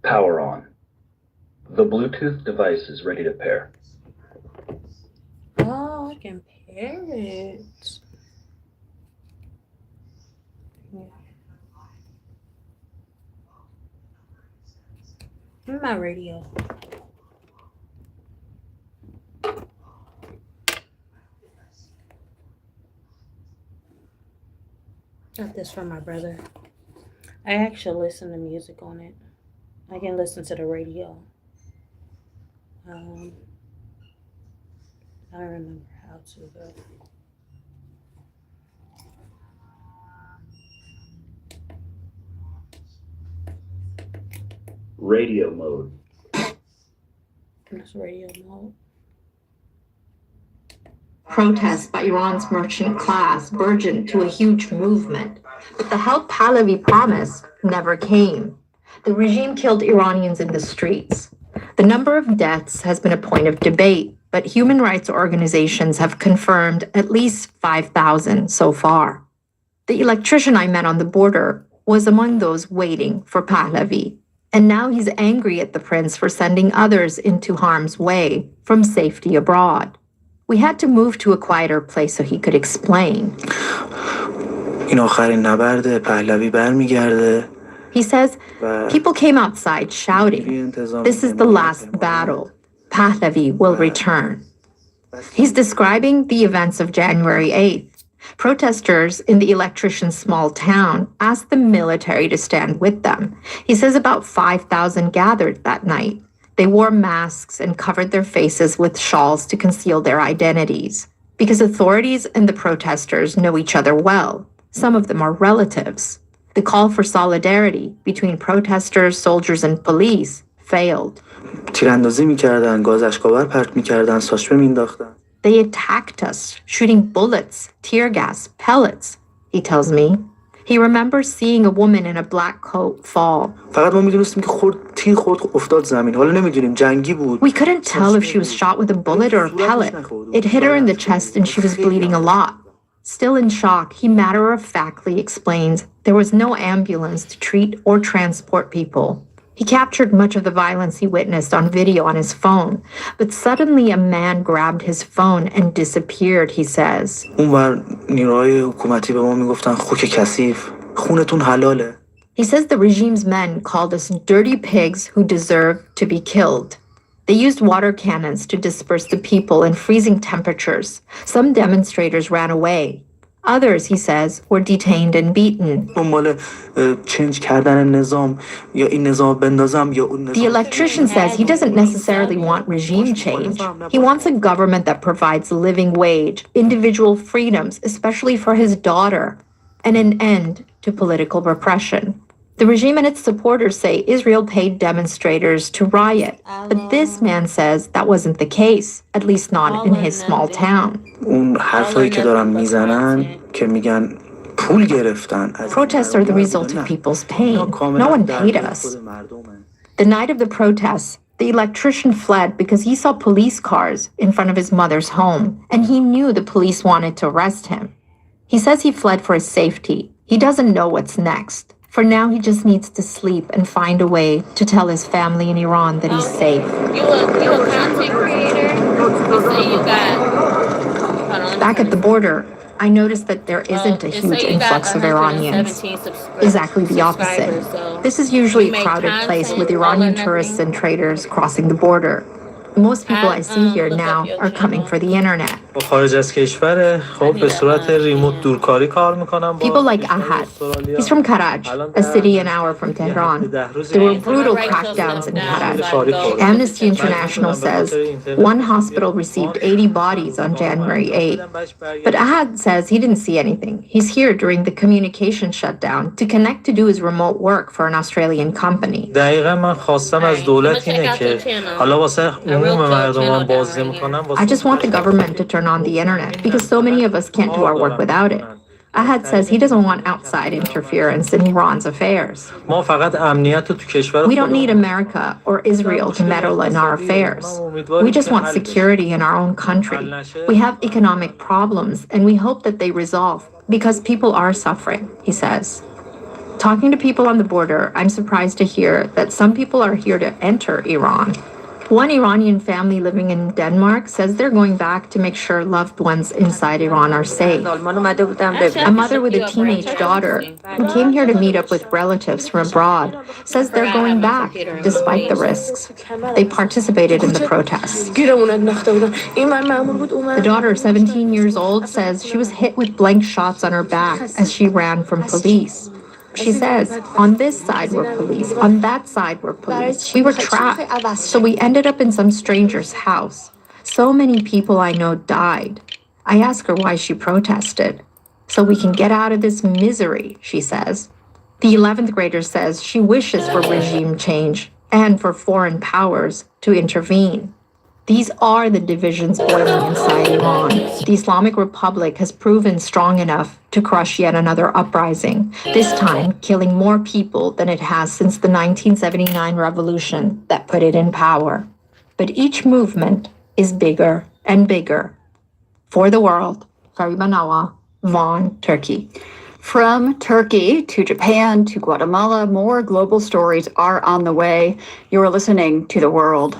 Power on. The Bluetooth device is ready to pair. Oh, I can pair it. Where's my radio? Got this from my brother. I actually listen to music on it. I can listen to the radio. Um, I don't remember how to, but Radio mode. it's radio mode. Protests by Iran's merchant class burgeoned to a huge movement, but the help Pahlavi promised never came. The regime killed Iranians in the streets. The number of deaths has been a point of debate, but human rights organizations have confirmed at least 5,000 so far. The electrician I met on the border was among those waiting for Pahlavi, and now he's angry at the prince for sending others into harm's way from safety abroad. We had to move to a quieter place so he could explain. این آخرین نبرد پهلوی برمیگرده. He says people came outside shouting, "This is the last battle. Pahlavi will return." He's describing the events of January 8th. Protesters in the electrician's small town asked the military to stand with them. He says about 5,000 gathered that night. They wore masks and covered their faces with shawls to conceal their identities. Because authorities and the protesters know each other well. Some of them are relatives. The call for solidarity between protesters, soldiers, and police failed. تیراندازی می‌کردن، گاز اشک‌آور پرت می‌کردن، ساچمه می‌انداختن. They attacked us, shooting bullets, tear gas, pellets, he tells me. He remembers seeing a woman in a black coat fall. فقط ما می‌دونستیم که تیر خورد افتاد زمین. حالا نمی‌دونیم جنگی بود. We couldn't tell if she was shot with a bullet or a pellet. It hit her in the chest and she was bleeding a lot. Still in shock, he matter-of-factly explains there was no ambulance to treat or transport people. He captured much of the violence he witnessed on video on his phone, but suddenly a man grabbed his phone and disappeared, he says. اونور نیروهای حکومتی به ما میگفتن خوک کثیف، خونتون حلاله. He says the regime's men called us dirty pigs who deserve to be killed. They used water cannons to disperse the people in freezing temperatures. Some demonstrators ran away. Others, he says, were detained and beaten. The electrician says he doesn't necessarily want regime change. He wants a government that provides a living wage, individual freedoms, especially for his daughter, and an end to political repression. The regime and its supporters say Israel paid demonstrators to riot, but this man says that wasn't the case, at least not in his small town. Protests are the result of people's pain. No one paid us. The night of the protests, the electrician fled because he saw police cars in front of his mother's home, and he knew the police wanted to arrest him. He says he fled for his safety. He doesn't know what's next. For now, he just needs to sleep and find a way to tell his family in Iran that he's safe. You a content creator? You say you got... Back at the border, I noticed that there isn't a huge influx of Iranians. Exactly the opposite. This is usually a crowded place with Iranian tourists and traders crossing the border. Most people I see here now are coming for the internet. خارج از کشور خب به صورت ریموت دورکاری کار میکنم با People like کشور Ahad. استرالیا. He's from Karaj, a city an hour from Tehran. There were brutal crackdowns in Karaj. Amnesty International says one hospital received 80 bodies on January 8th. But Ahad says he didn't see anything. He's here during the communication shutdown to connect to do his remote work for an Australian company. دقیقا من خواستم از دولت اینه که حالا واسه عموم مردمان بازده میکنم. I just want the government to turn on the internet because so many of us can't do our work without it. Ahad says he doesn't want outside interference in Iran's affairs. ما فقط امنیت تو کشور. We don't need America or Israel to meddle in our affairs. We just want security in our own country. We have economic problems and we hope that they resolve because people are suffering, he says. Talking to people on the border, I'm surprised to hear that some people are here to enter Iran. One Iranian family living in Denmark says they're going back to make sure loved ones inside Iran are safe. A mother with a teenage daughter who came here to meet up with relatives from abroad says they're going back despite the risks. They participated in the protests. The daughter, 17 years old, says she was hit with blank shots on her back as she ran from police. She says, on this side were police, on that side were police. We were trapped, so we ended up in some stranger's house. So many people I know died. I ask her why she protested. So we can get out of this misery, she says. The 11th grader says she wishes for regime change and for foreign powers to intervene. These are the divisions boiling inside Iran. The Islamic Republic has proven strong enough to crush yet another uprising, this time killing more people than it has since the 1979 revolution that put it in power. But each movement is bigger and bigger. For the world, Fariba Nawa, Vaughan, Turkey. From Turkey to Japan to Guatemala, more global stories are on the way. You're listening to The World.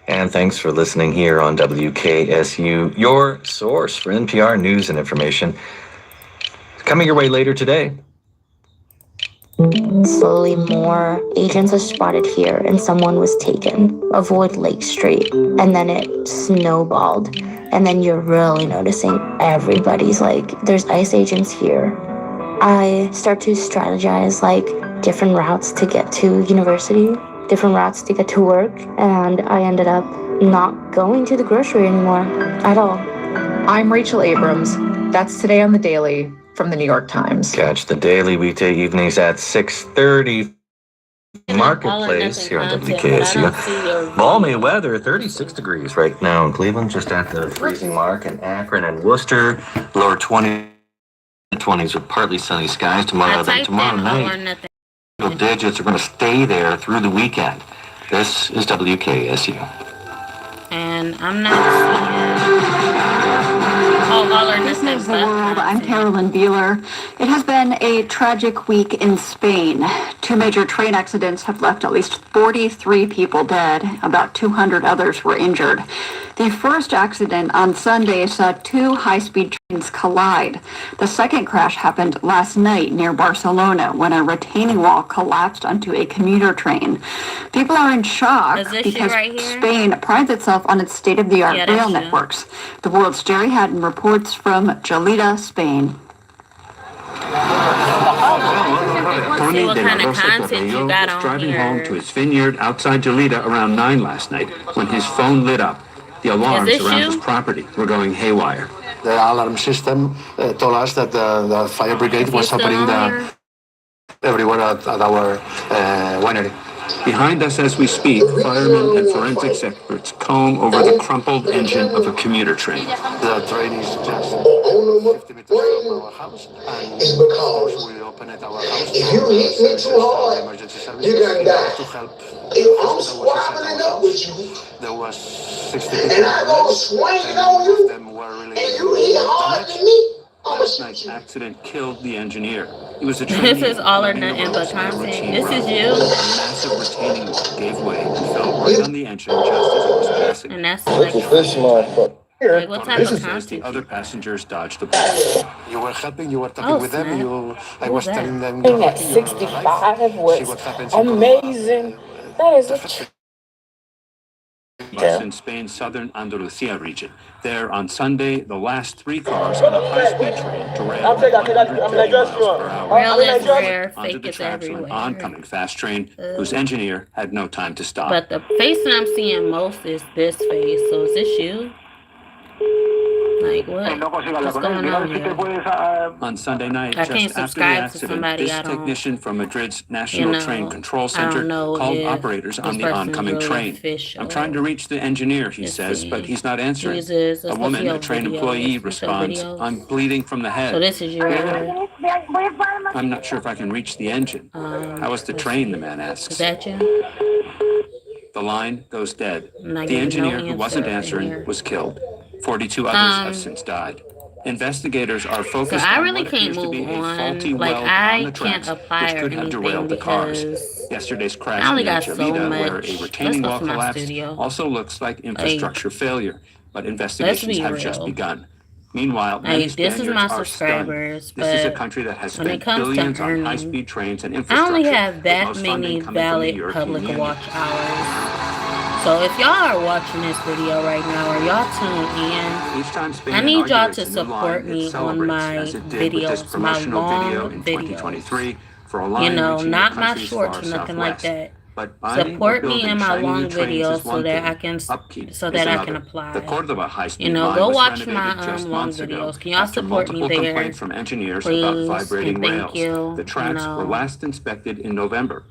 And thanks for listening here on WKSU, your source for NPR news and information. Coming your way later today. Slowly more agents are spotted here and someone was taken. Avoid Lake Street. And then it snowballed. And then you're really noticing everybody's like, there's ICE agents here. I start to strategize like different routes to get to university, different routes to get to work, and I ended up not going to the grocery anymore at all. I'm Rachel Abrams. That's Today on the Daily from the New York Times. Catch the Daily weekday evenings at 6:30. Marketplace here on WKSU. Balmy weather, 36 degrees right now in Cleveland, just at the freezing mark in Akron and Worcester. Lower 20s with partly sunny skies tomorrow. Then tomorrow night, digits are going to stay there through the weekend. This is WKSU. And I'm not This is The World. I'm Carolyn Beeler. It has been a tragic week in Spain. Two major train accidents have left at least 43 people dead. About 200 others were injured. The first accident on Sunday saw two high-speed trains collide. The second crash happened last night near Barcelona when a retaining wall collapsed onto a commuter train. People are in shock because Spain prides itself on its state-of-the-art rail networks. The World's Jerry Haddon reports from Gelida, Spain. Tony De La Rosa Carrillo was driving home to his vineyard outside Gelida around 9 last night when his phone lit up. The alarms around his property were going haywire. The alarm system told us that the fire brigade was opening everywhere at our winery. Behind us as we speak, firemen and forensics experts comb over the crumpled engine of a commuter train. The train is just 50 meters from our house, and we open at our house. If you hit me too hard, you're gonna die. To help. If I'm swapping up with you, there was 60 people, and I go swinging on you, and you hit harder than me, Last night's accident killed the engineer. He was a trainee. This is all or nothing but content. This is you. A massive retaining wall gave way and fell right on the engine just as it was passing. And that's like, this motherfucker. like what type of As content? the other passengers dodged the bullet. You were helping, you were talking with them, I was telling them. Being at 65 was amazing. That is a bus in Spain's southern Andalusia region. There on Sunday, the last 3 cars on a high-speed train derailed at 130 miles per hour. Real is rare, Onto fake the is tracks of an everywhere. oncoming fast train whose engineer had no time to stop. But the face that I'm seeing most is this face. So is this you? Like what? What's going on here? On Sunday night, I just can't after the subscribe to accident, somebody this I don't, technician from Madrid's National Train Control I Center don't know called if operators on this the person's oncoming really train. official. I'm trying to reach the engineer, he Let's says, see. but he's not answering. Jesus, let's A go woman, see a your train videos. employee, Let's see responds, videos. I'm bleeding from the head. So this is you right here. I'm not sure if I can reach the engine. How is the train, the man asks. Is that you? The line goes dead. Not The getting engineer no who wasn't answer in answering here. was killed. 42 others have since died. Investigators are So focused I on really what can't appears to be move a faulty on. Like weld on I the can't tracks, apply which or could have anything derailed the cars. because Yesterday's I crash only near got so Gelida, where much. a Let's retaining go wall to my collapsed, studio. also looks like infrastructure failure. But investigations be have just real. begun. Meanwhile, many Like this is Spaniards my are stunned. subscribers, This is a but country that has when it spent comes to billions on earning, high-speed trains and I infrastructure, only have with that most many funding coming from the valid European public Union. watch hours. So if y'all are watching this video right now or y'all tuned in, Each time Spain I need y'all to inaugurates a new support line, it me on celebrates, my as it did with this videos, my promotional video long in videos. 2023 for a You line know, reaching the not my country's shorts far or nothing like southwest. that. But buying or Support me building in my shiny new long trains videos is so one that thing. I can Upkeep so is that I another. can apply. The Cordoba high-speed You know, line go was watch my renovated just long months ago videos. Can y'all after support me multiple there? complaints from engineers about Please vibrating and thank rails. you. The tracks were last inspected in November.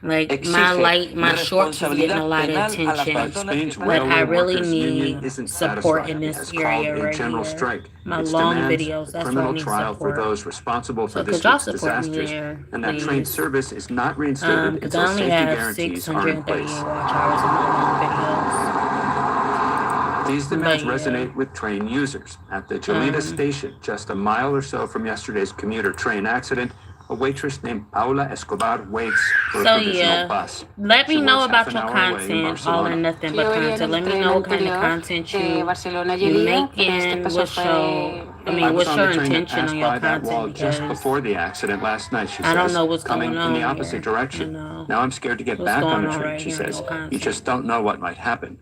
Like my shorts is getting a lot of attention, Spain's but I railway really workers union need isn't support satisfied. in It this has called area a right general here. strike. My It long demands videos, a that's what I criminal need trial for support. those responsible for So this could y'all week's support me disasters, here, and that train please? service is not reinstated Because until I only safety have guarantees are in 638 place. watch hours of my long videos. These demands But yeah. resonate with train users. At the Gelida station, just a mile or so from yesterday's commuter train accident, a waitress named Paula Escobar waits for a provisional bus. Let She me know works about half your an hour away in content, all or Barcelona. nothing but content. Let me know what kind of content you making, what's your intention on your content, Just because before the accident last night, she I don't says, know what's coming going in the on opposite here, direction. you know. Now I'm scared to get What's back on going the on train, right she here in says. your content? You just don't know what might happen.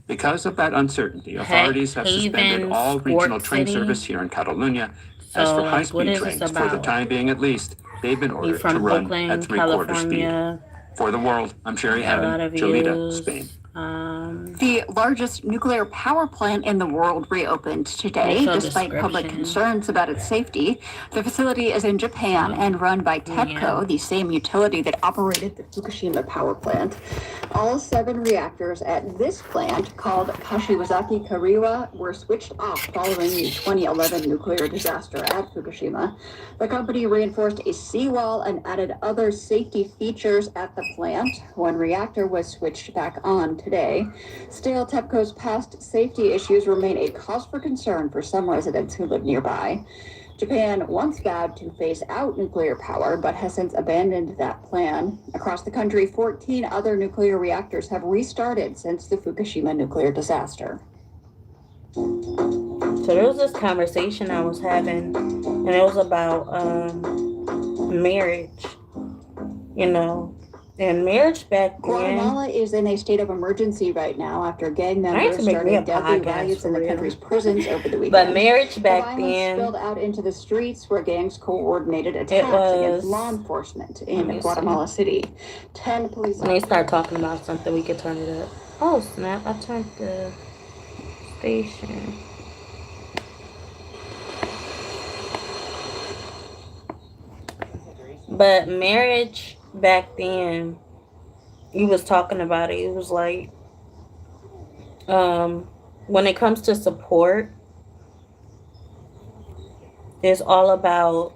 Because of that uncertainty, authorities have suspended Haven, all regional Sport train City. service here in Catalonia. So, As for like, what high-speed is trains, this for the about? time being at least, they've been You ordered to from run Oakland, at three-quarter speed. California? For the world, I'm Sherry A lot Heaven, of Gelida, views. Spain. The largest nuclear power plant in the world reopened today, despite public concerns about its safety. The facility is in Japan and run by TEPCO, the same utility that operated the Fukushima power plant. All 7 reactors at this plant, called Kashiwazaki Kariwa, were switched off following the 2011 nuclear disaster at Fukushima. The company reinforced a seawall and added other safety features at the plant. 1 reactor was switched back on today. Still, TEPCO's past safety issues remain a cause for concern for some residents who live nearby. Japan once vowed to phase out nuclear power, but has since abandoned that plan. Across the country, 14 other nuclear reactors have restarted since the Fukushima nuclear disaster. So there was this conversation I was having, and it was about marriage, you know. And marriage back then. Guatemala is in a state of emergency right now after gang members started deadly riots in the country's prisons over the weekend. But marriage back the then spilled out into the streets where gangs coordinated attacks against law enforcement in Guatemala City. 10 police. When they start talking about something, we could turn it up. Oh snap! I turned the station. But marriage back then, you was talking about it. It was like, when it comes to support, it's all about,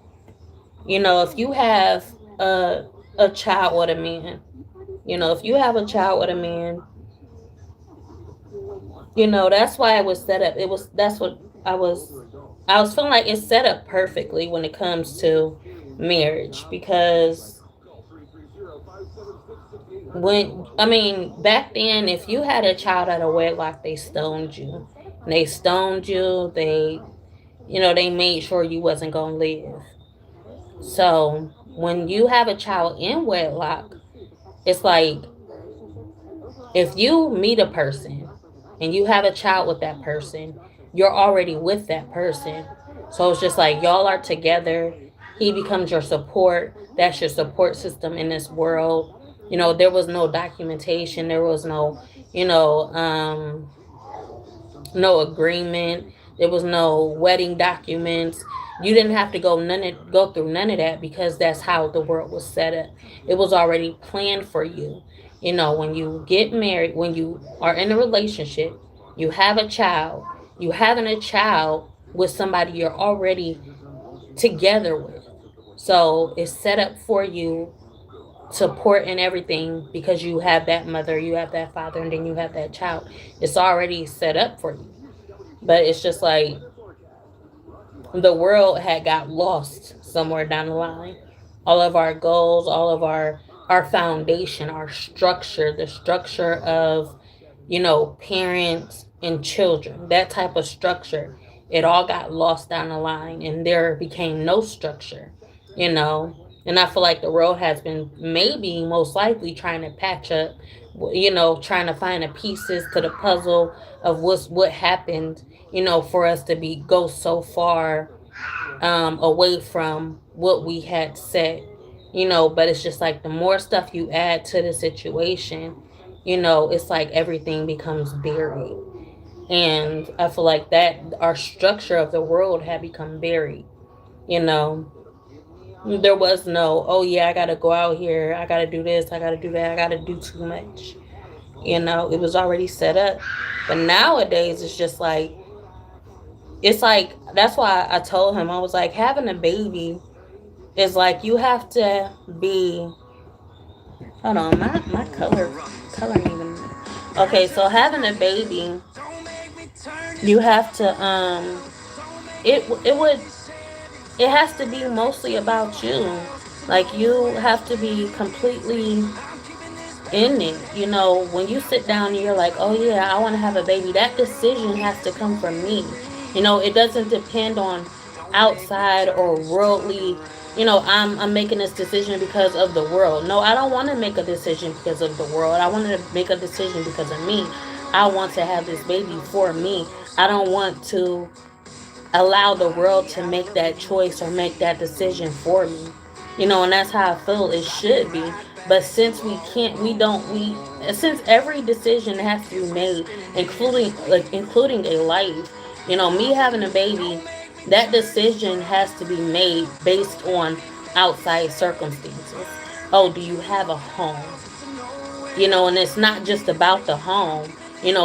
you know, if you have a child with a man, you know, if you have a child with a man, you know, that's why it was set up. That's what I was feeling like it's set up perfectly when it comes to marriage, because back then, if you had a child out of wedlock, they stoned you. They made sure you wasn't gonna live. So when you have a child in wedlock, it's like, if you meet a person and you have a child with that person, you're already with that person. So it's just like y'all are together. He becomes your support. That's your support system in this world. There was no documentation. There was no, you know, no agreement. There was no wedding documents. You didn't have to go through none of that because that's how the world was set up. It was already planned for you. When you get married, when you are in a relationship, you have a child. You having a child with somebody you're already together with. So it's set up for you, support and everything, because you have that mother, you have that father, and then you have that child. It's already set up for you. But it's just like the world had got lost somewhere down the line. All of our goals, all of our foundation, our structure, the structure of parents and children, that type of structure, it all got lost down the line, and there became no structure. you know and I feel like the world has been maybe most likely trying to patch up, trying to find the pieces to the puzzle of what happened, for us to be go so far away from what we had set. But it's just like the more stuff you add to the situation, it's like everything becomes buried. And I feel like that our structure of the world had become buried. you know there was no, oh yeah, I gotta go out here, I gotta do this, I gotta do that, I gotta do too much. It was already set up. But nowadays it's like that's why I told him, I was like, having a baby is like you have to be, hold on, my color even, okay, so having a baby, you have to it has to be mostly about you. Like, you have to be completely in it. When you sit down and you're like, oh yeah, I want to have a baby, that decision has to come from me. It doesn't depend on outside or worldly. I'm making this decision because of the world. No, I don't want to make a decision because of the world. I want to make a decision because of me. I want to have this baby for me. I don't want to allow the world to make that choice or make that decision for me. And that's how I feel it should be. But since we can't, we don't, we, since every decision has to be made, including a life, me having a baby, that decision has to be made based on outside circumstances. Oh, do you have a home? And it's not just about the home.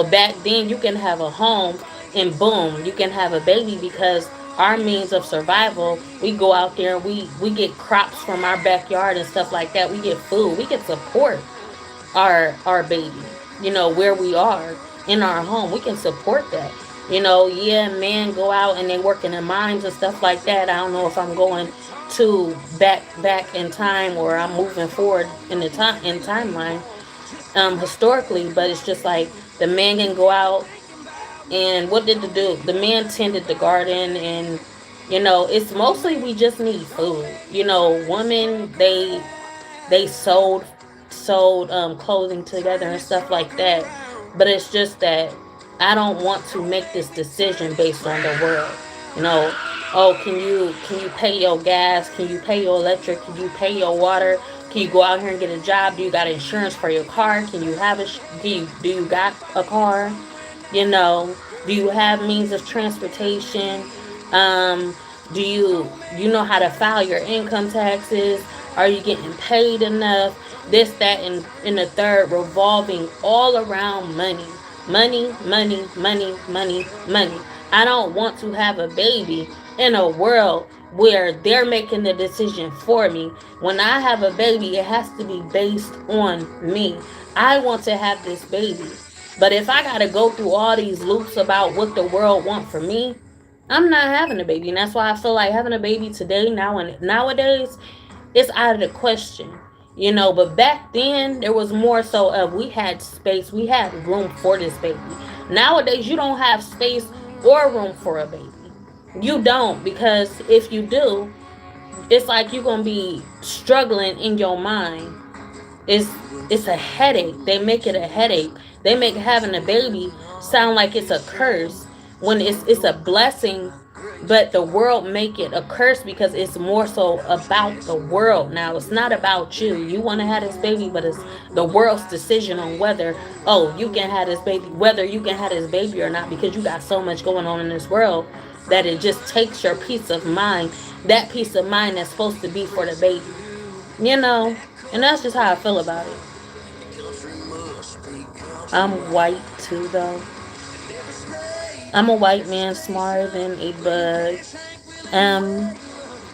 Back then you can have a home and boom, you can have a baby, because our means of survival, we go out there, we get crops from our backyard and stuff like that. We get food, we can support our baby, where we are in our home, we can support that. Yeah, men go out and they work in the mines and stuff like that. I don't know if I'm going to back in time, or I'm moving forward in the timeline, historically. But it's just like the man can go out, and what did the man tended the garden, and it's mostly we just need food. Women, they sold clothing together and stuff like that. But it's just that I don't want to make this decision based on the world. Oh, can you pay your gas? Can you pay your electric? Can you pay your water? Can you go out here and get a job? Do you got insurance for your car? Can you have do you got a car? Do you have means of transportation? Do you know how to file your income taxes? Are you getting paid enough? This, that, and in the third, revolving all around money. Money, money, money, money, money. I don't want to have a baby in a world where they're making the decision for me. When I have a baby, it has to be based on me. I want to have this baby. But if I gotta go through all these loops about what the world want for me, I'm not having a baby. And that's why I feel like having a baby today, nowadays, it's out of the question. But back then there was more so of, we had space, we had room for this baby. Nowadays you don't have space or room for a baby. You don't, because if you do, it's like you're gonna be struggling in your mind it's a headache. They make it a headache. They make having a baby sound like it's a curse when it's a blessing, but the world make it a curse because it's more so about the world now. It's not about you. You want to have this baby, but it's the world's decision on whether, oh, you can have this baby, whether you can have this baby or not, because you got so much going on in this world that it just takes your peace of mind, that peace of mind that's supposed to be for the baby, you know. And that's just how I feel about it. I'm white too, though. I'm a white man smarter than a bug.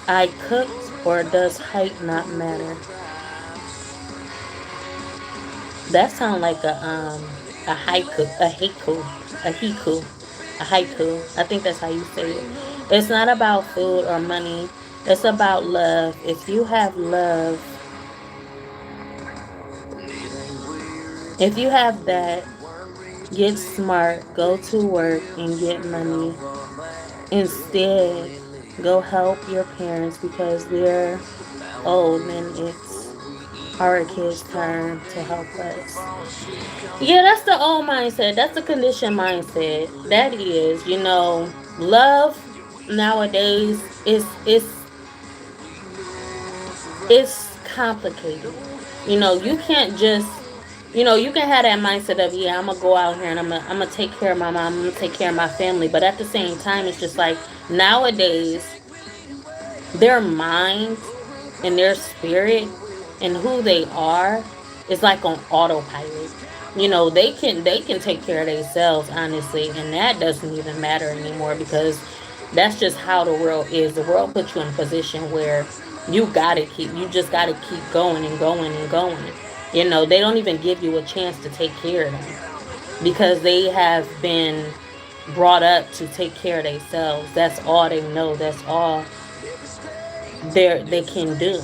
I cooked, or does height not matter? That sounds like a haiku, a haiku. I think that's how you say it. It's not about food or money. It's about love. If you have love, if you have that, get smart, go to work and get money. Instead, go help your parents because they're old and it's our kids' turn to help us. Yeah, that's the old mindset. That's the conditioned mindset. That is, love nowadays it's complicated. You can't just you can have that mindset of, yeah, I'm gonna go out here and I'm gonna take care of my mom, I'm gonna take care of my family, but at the same time it's just like nowadays their mind and their spirit and who they are is like on autopilot. They can take care of themselves, honestly, and that doesn't even matter anymore because that's just how the world is. The world puts you in a position where you just gotta keep going and going and going. They don't even give you a chance to take care of them because they have been brought up to take care of themselves. That's all they know. That's all they can do.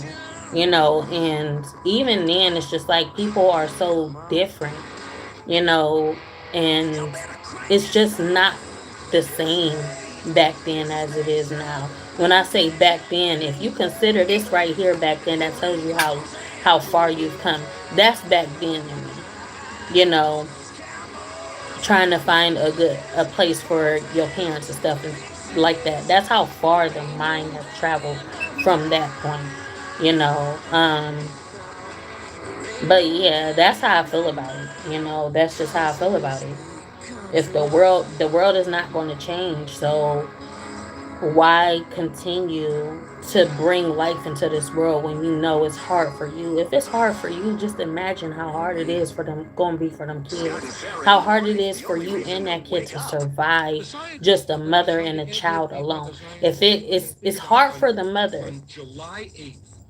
And even then it's just like people are so different, you know, and it's just not the same back then as it is now. When I say back then, if you consider this right here back then, that tells you how far you've come. That's back then to me. You know, trying to find a place for your parents and stuff and like that. That's how far the mind has traveled from that point. You know, but yeah, that's how I feel about it. That's just how I feel about it. If the world is not going to change, so why continue to bring life into this world when you know it's hard for you? If it's hard for you, just imagine how hard it is for them going to be for them kids. How hard it is for you and that kid to survive just a mother and a child alone. If it's hard for the mother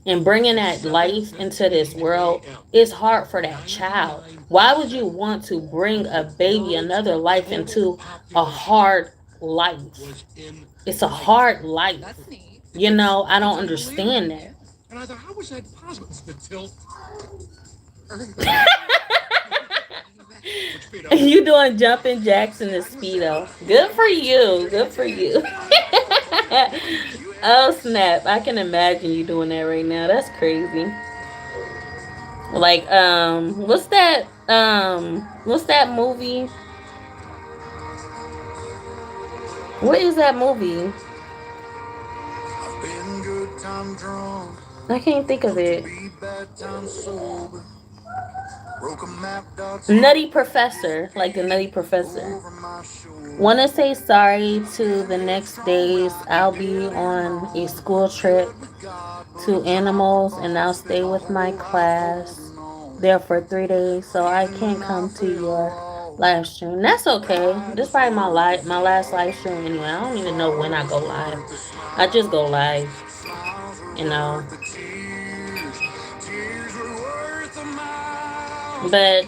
and bringing that life into this world, it's hard for that child. Why would you want to bring a baby, another life, into a hard life? It's a hard life. I don't understand that. And I thought, how was that possible? You doing jumping jacks in the Speedo. Good for you. Good for you. Oh, snap. I can imagine you doing that right now. That's crazy. Like, what's that movie? What is that movie? I can't think of it. Nutty Professor, like the Nutty Professor. Want to say sorry to the next days. I'll be on a school trip to animals and I'll stay with my class there for 3 days, so I can't come to your live stream. That's okay. This is probably my last live stream anyway. I don't even know when I go live. I just go live, you know. But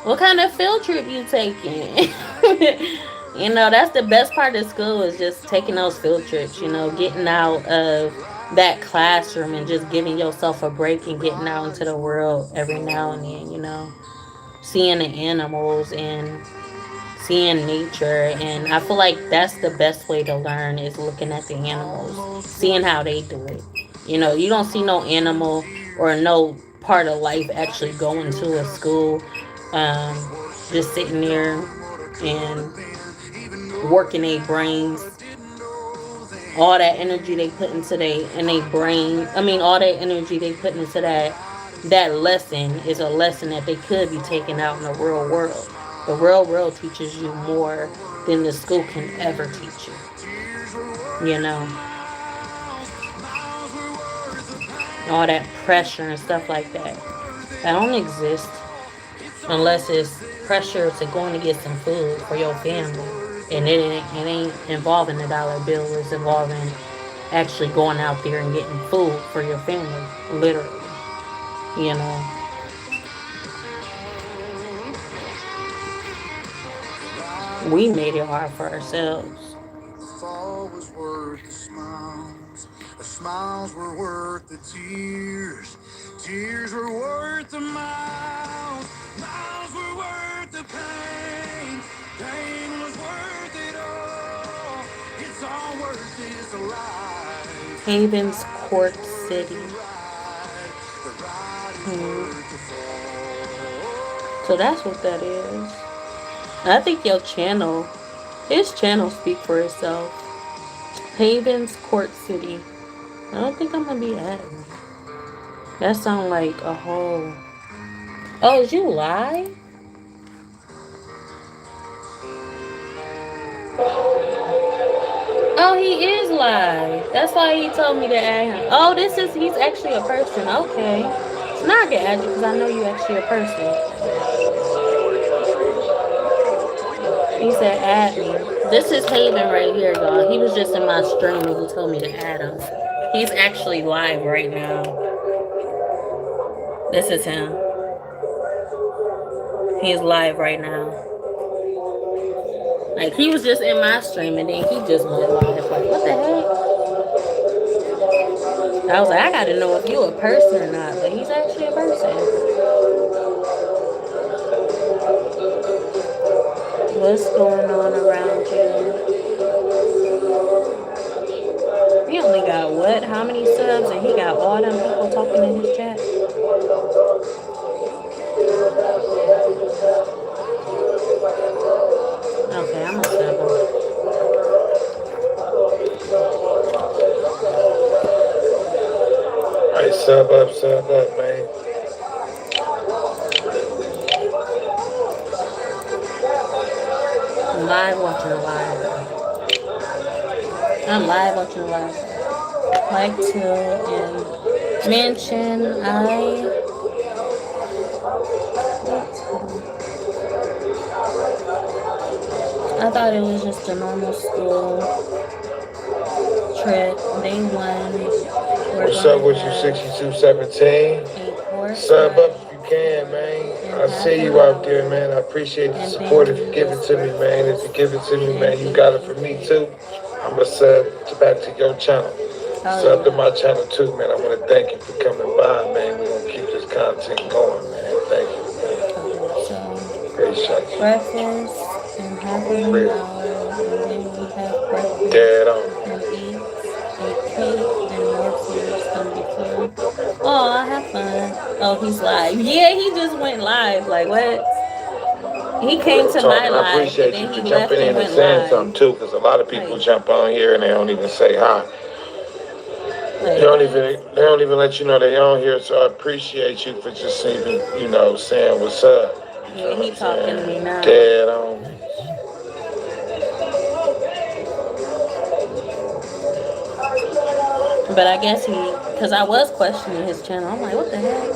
what kind of field trip you taking? That's the best part of school is just taking those field trips, getting out of that classroom and just giving yourself a break and getting out into the world every now and then, seeing the animals and seeing nature. And I feel like that's the best way to learn is looking at the animals, seeing how they do it. You don't see no animal or no part of life actually going to a school, just sitting there and working their brains, all that energy they put into their brain. I mean, all that energy they put into that lesson is a lesson that they could be taking out in the real world. The real world teaches you more than the school can ever teach you. You know, all that pressure and stuff like that. That don't exist unless it's pressure to going to get some food for your family. And it ain't involving the dollar bill. It's involving actually going out there and getting food for your family, literally. You know. We made it hard for ourselves. Was worth the smiles were worth the tears were worth the miles were worth the pain was worth it all. It's all worth this life. Havens Court City. So that's what that is. I think his channel speak for itself. Havens Court City. I don't think I'm gonna be at it. That sound like a whole. Oh, is you live? Oh, he is live. That's why he told me to add him. Oh, he's actually a person. Okay. So now I can add you because I know you actually a person. He said add me. This is Haven right here, y'all. He was just in my stream and he told me to add him. He's actually live right now. This is him. He's live right now. Like, he was just in my stream and then he just went live. Like, what the heck? I was like, I gotta know if you a person or not. But he's actually a person. What's going on around you? He only got what? How many subs? And he got all them people talking in his chat. Okay, I'm gonna sub him. Alright, sub up, man. Live watching a live. I'm live watching a live. Like to and mention I thought it was just a normal school trip. Day one. What's up with you, 6217? Sub up if you can, man. I see you out there, man. I appreciate the support if you give it to me, man. If you give it to me, man, you got it for me too. I'm going to sub back to your channel. Sub to my channel too, man. I want to thank you for coming by, man. We're going to keep this content going, man. Thank you, man. Great shot. Breakfast and half an hour, and then we have breakfast. Dead on. And eat a cake and more food. It's gonna be fun. Oh, I have fun. Oh, he's live. Yeah, he just went live. Like, what? He came to my live. I appreciate you for jumping in and saying something too, because a lot of people jump on here and they don't even say hi. They don't even let you know they on here. So I appreciate you for just even, saying what's up. Yeah, he talking to me now. Dead on. But I guess because I was questioning his channel. I'm like, what the heck?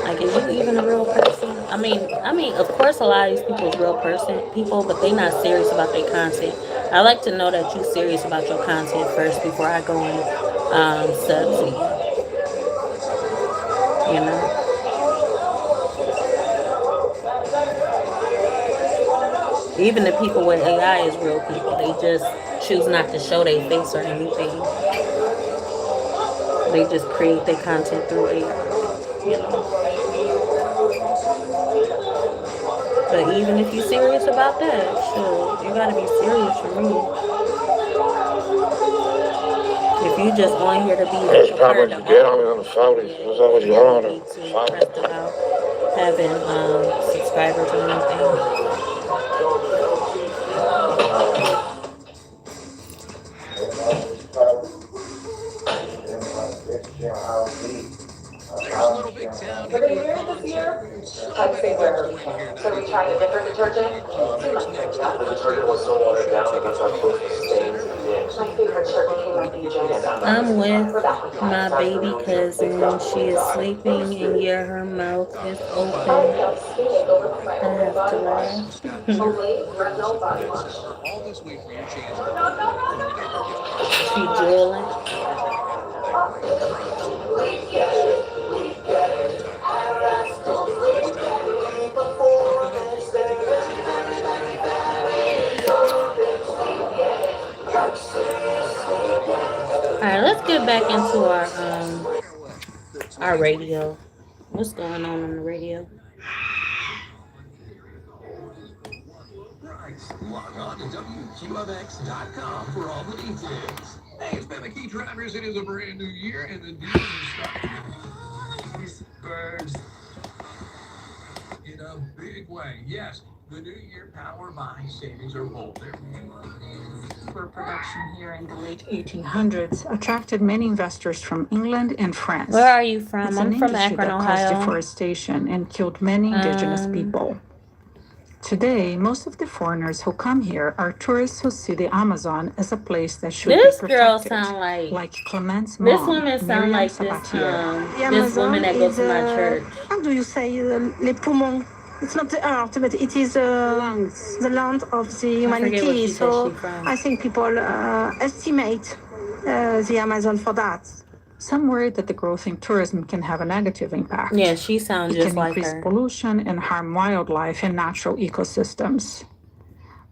Like, is you even a real person? I mean, of course, a lot of these people is real people, but they not serious about their content. I like to know that you're serious about your content first before I go and sub to you. You know. Even the people with AI is real people. They just choose not to show their face or anything. They just create their content through AI. You know. But even if you're serious about that, sure, you gotta be serious for me. If if you just on here to be It's a probably part you of the get on me on the audience, phone. It's always you you really on the need to phone. press about having subscribers or anything. There's Little Big Town hitting the concert. So many things going on here tonight. It's a party weekend. There's next up. Let's take a listen to show tickets for weekdays and everything. I'm with my baby cousin. She is sleeping, and yeah, her mouth is open. I have to laugh. All this week for your chance to win $100 gift card. She drooling. All right, let's get back into our radio. What's going on the radio? Log on to WQMX.com for all the details. Hey, it's been the Key Drivers. It is a brand new year, and the deals are starting. These birds in a big way. Yes, the new year power buy savings are bold. For production here in the late 1800s attracted many investors from England and France. Where are you from? It's I'm an from industry Akron, that caused Ohio. deforestation and killed many indigenous people. Today, most of the foreigners who come here are tourists who see the Amazon as a place that should be protected. This girl sound like Clement's mom. This woman sound Miriam like Sabatier. this woman that goes to my church. How do you say les poumons? It's not the earth, but it is the land of the humanity. So I think people estimate the Amazon for that. Some worry that the growth in tourism can have a negative impact. Yeah, she sounds just like her. It can increase pollution and harm wildlife and natural ecosystems.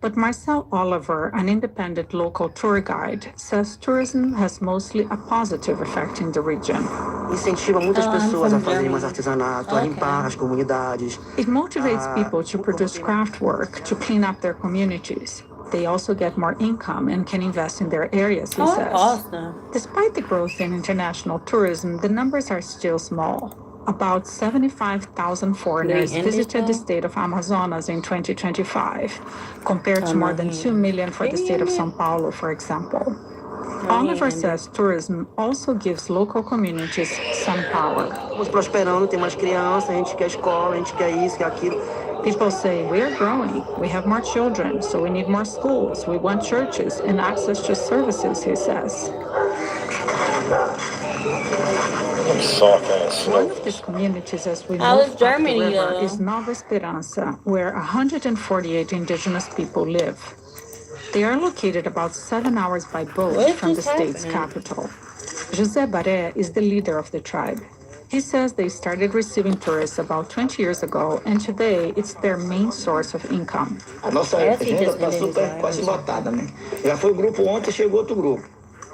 But Marcel Oliver, an independent local tour guide, says tourism has mostly a positive effect in the region. Incentiva muitas pessoas a fazerem mais artesanato, a limpar as comunidades. It motivates people to produce craft work, to clean up their communities. They also get more income and can invest in their areas, he says. Awesome. Despite the growth in international tourism, the numbers are still small. About 75,000 foreigners visited the state of Amazonas in 2025, compared to more than 2 million for the state of São Paulo, for example. Oliver says tourism also gives local communities some power. Estamos prosperando, tem mais crianças, a gente quer escola, a gente quer isso, quer aquilo. People say, we are growing, we have more children, so we need more schools, we want churches and access to services, he says. One of these communities, as we move up the river, is Nova Esperança, where 148 indigenous people live. They are located about 7 hours by boat from the state's capital. José Baré is the leader of the tribe. He says they started receiving tourists about 20 years ago, and today it's their main source of income. A nossa agenda está super quase lotada, né? Já foi grupo ontem, chegou outro grupo.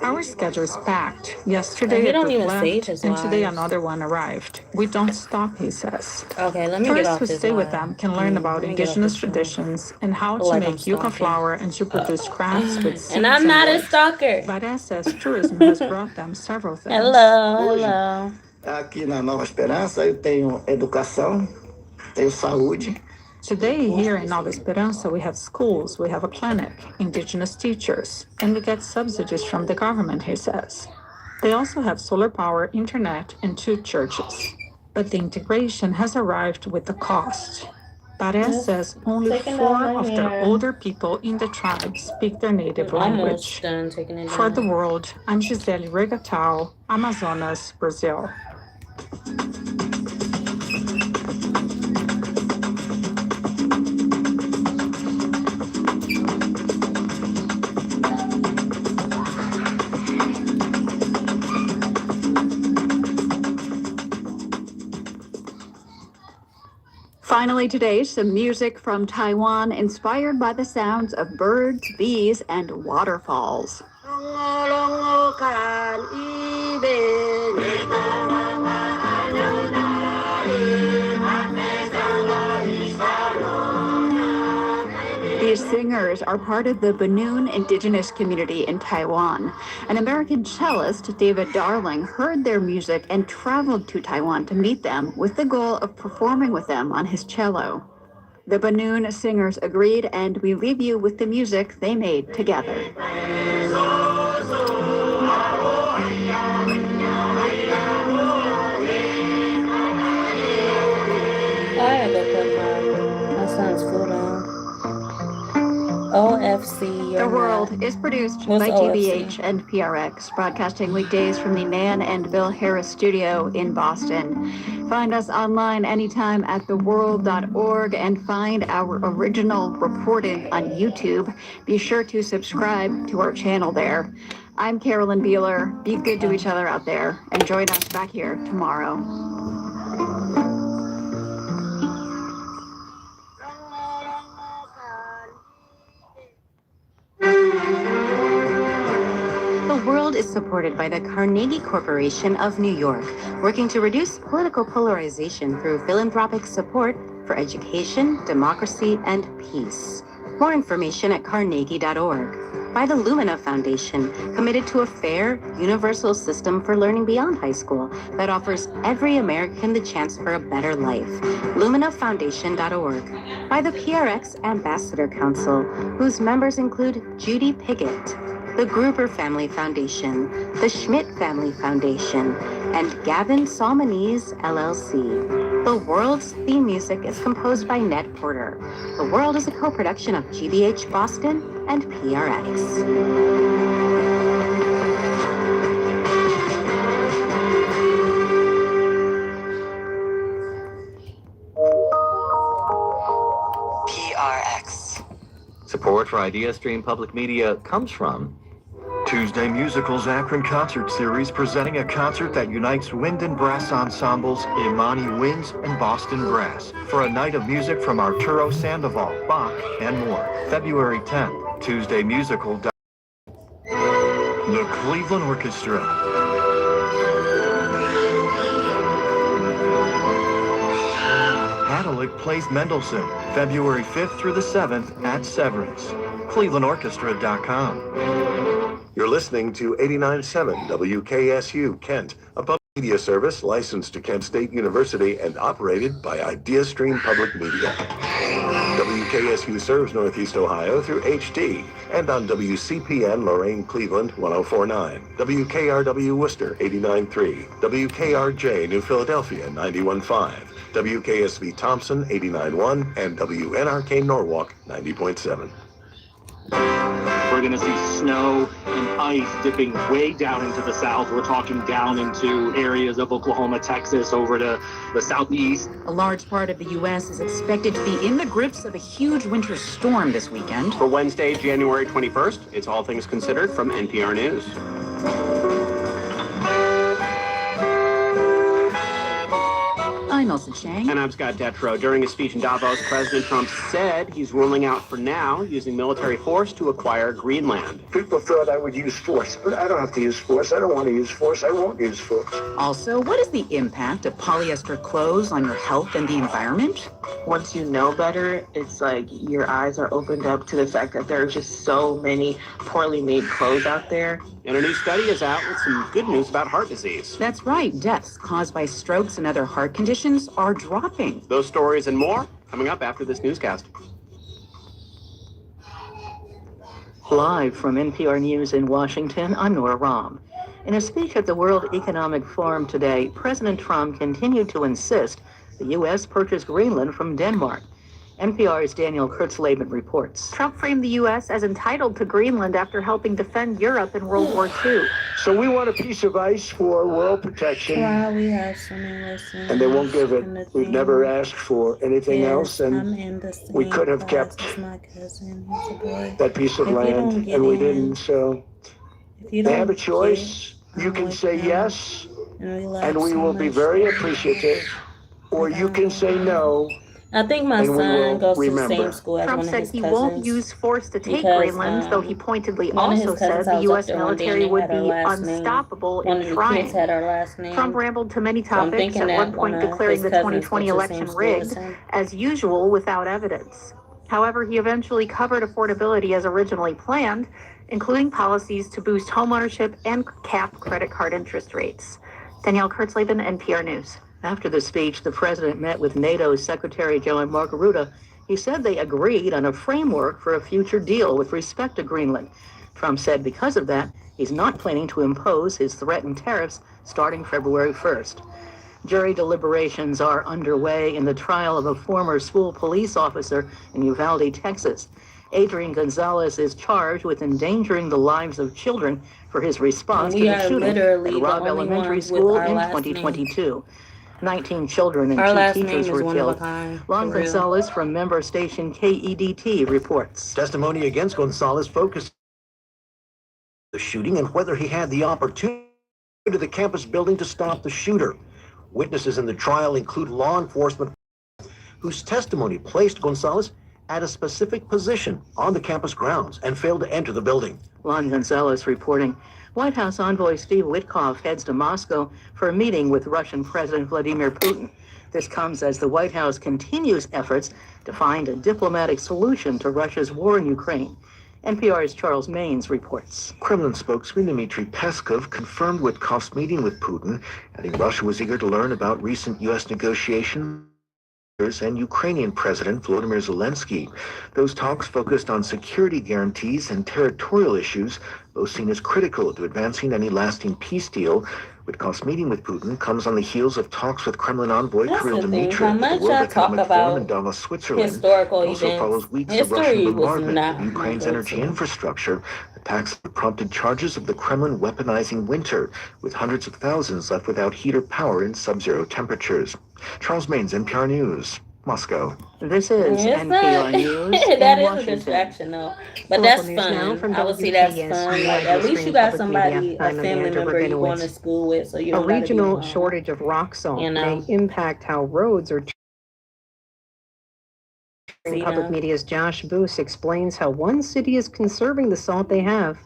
Our schedule is packed. Yesterday a group left, and today another one arrived. We don't stop, he says. Okay, let me Tourists get off who this stay with line. them can learn about indigenous traditions and how to make yucca flour and to produce crafts with seeds. And I'm not a stalker. Baré says tourism has brought them several things. Hello. Aqui na Nova Esperança eu tenho educação, tenho saúde. Today, here in Nova Esperança, we have schools, we have a clinic, indigenous teachers, and we get subsidies from the government, he says. They also have solar power, internet, and 2 churches. But the integration has arrived with a cost. Baré says only 4 of the older people in the tribe speak their native language. For the world, I'm Gisele Regatao, Amazonas, Brazil. Finally today, some music from Taiwan inspired by the sounds of birds, bees, and waterfalls. The These singers are part of the Banoon indigenous community in Taiwan. An American cellist, David Darling, heard their music and traveled to Taiwan to meet them with the goal of performing with them on his cello. The Banoon singers agreed, and we leave you with the music they made together. I gotta go put my son's food on. OFC. The World is produced by GBH and PRX, broadcasting weekdays from the Nan and Bill Harris studio in Boston. Find us online anytime at theworld.org and find our original reporting on YouTube. Be sure to subscribe to our channel there. I'm Carolyn Beeler. Be good to each other out there, and join us back here tomorrow. The World is supported by the Carnegie Corporation of New York, working to reduce political polarization through philanthropic support for education, democracy, and peace. More information at carnegie.org. By the Lumina Foundation, committed to a fair, universal system for learning beyond high school that offers every American the chance for a better life. LuminaFoundation.org. By the PRX Ambassador Council, whose members include Judy Piggott, the Gruber Family Foundation, the Schmidt Family Foundation, and Gavin Salmonese, LLC. The World's theme music is composed by Ned Porter. The World is a co-production of GBH Boston and PRX. PRX. Support for IdeaStream Public Media comes from Tuesday Musicals Akron Concert Series, presenting a concert that unites wind and brass ensembles Imani Winds and Boston Brass for a night of music from Arturo Sandoval, Bach, and more. February 10th, Tuesday Musical. The Cleveland Orchestra. Adelic plays Mendelssohn, February 5th through the 7th at Severance. ClevelandOrchestra.com. You're listening to 89.7 WKSU Kent, a public media service licensed to Kent State University and operated by IdeaStream Public Media. WKSU serves Northeast Ohio through HD and on WCPN Lorain Cleveland 104.9, WKRW Worcester 89.3, WKRJ New Philadelphia 91.5, WKSV Thompson 89.1, and WNRK Norwalk 90.7. We're going to see snow and ice dipping way down into the south. We're talking down into areas of Oklahoma, Texas, over to the southeast. A large part of the U.S. is expected to be in the grips of a huge winter storm this weekend. For Wednesday, January 21st, it's All Things Considered from NPR News. I'm Elsa Chang. And I'm Scott Detrow. During a speech in Davos, President Trump said he's ruling out for now using military force to acquire Greenland. People thought I would use force, but I don't have to use force. I don't want to use force. I won't use force. Also, what is the impact of polyester clothes on your health and the environment? Once you know better, it's like your eyes are opened up to the fact that there are just so many poorly made clothes out there. And a new study is out with some good news about heart disease. That's right. Deaths caused by strokes and other heart conditions are dropping. Those stories and more coming up after this newscast. Live from NPR News in Washington, I'm Nora Rahm. In a speech at the World Economic Forum today, President Trump continued to insist the U.S. purchase Greenland from Denmark. NPR's Daniel Kurtzleben reports. Trump framed the U.S. as entitled to Greenland after helping defend Europe in World War II. So we want a piece of ice for world protection. Wow, we have someone listening. And they won't give it. We've never asked for anything else, and we could have kept that piece of land, and we didn't. So they have a choice. You can say yes, and we will be very appreciative, or you can say no. I think my son goes to the same school as Trump one of said his he cousins. won't use force to take Greenland, though he pointedly also said the U.S. military would be unstoppable in trying. Trump rambled to many topics, at one point declaring the 2020 election rigged, as usual, without evidence. However, he eventually covered affordability as originally planned, including policies to boost homeownership and cap credit card interest rates. Danielle Kurtzleben, NPR News. After the speech, the president met with NATO Secretary General Mark Rutte. He said they agreed on a framework for a future deal with respect to Greenland. Trump said because of that, he's not planning to impose his threatened tariffs starting February 1st. Jury deliberations are underway in the trial of a former school police officer in Uvalde, Texas. Adrian Gonzalez is charged with endangering the lives of children for his response to the shooting at Robb Elementary School in 2022. 19 children and 2 teachers were killed. Lon Gonzalez from member station KEDT reports. Testimony against Gonzalez focused on the shooting and whether he had the opportunity to the campus building to stop the shooter. Witnesses in the trial include law enforcement whose testimony placed Gonzalez at a specific position on the campus grounds and failed to enter the building. Lon Gonzalez reporting. White House envoy Steve Witkoff heads to Moscow for a meeting with Russian President Vladimir Putin. This comes as the White House continues efforts to find a diplomatic solution to Russia's war in Ukraine. NPR's Charles Maines reports. Kremlin spokesman Dmitry Peskov confirmed Witkoff's meeting with Putin, adding Russia was eager to learn about recent U.S. negotiations and Ukrainian President Volodymyr Zelensky. Those talks focused on security guarantees and territorial issues, both seen as critical to advancing any lasting peace deal. Witkoff's meeting with Putin comes on the heels of talks with Kremlin envoy Kirill Dmitriev at the World Economic Forum in Davos, Switzerland. Historical It also events. follows weeks of History Russian was bombardment not of Ukraine's my energy go-to. infrastructure. Attacks that prompted charges of the Kremlin weaponizing winter, with hundreds of thousands left without heat or power in sub-zero temperatures. Charles Maines, NPR News, Moscow. This is It's NPR not- News that in is a Washington. distraction though. But Local that's news now fun. from I would say that's fun. WKSU Like at least you got somebody, a I'm family Amanda member you going to Rabinowitz. school with, so you A don't gotta be regional alone. shortage of rock salt You know? may impact how roads are. See Public now? Media's Josh Boos explains how one city is conserving the salt they have.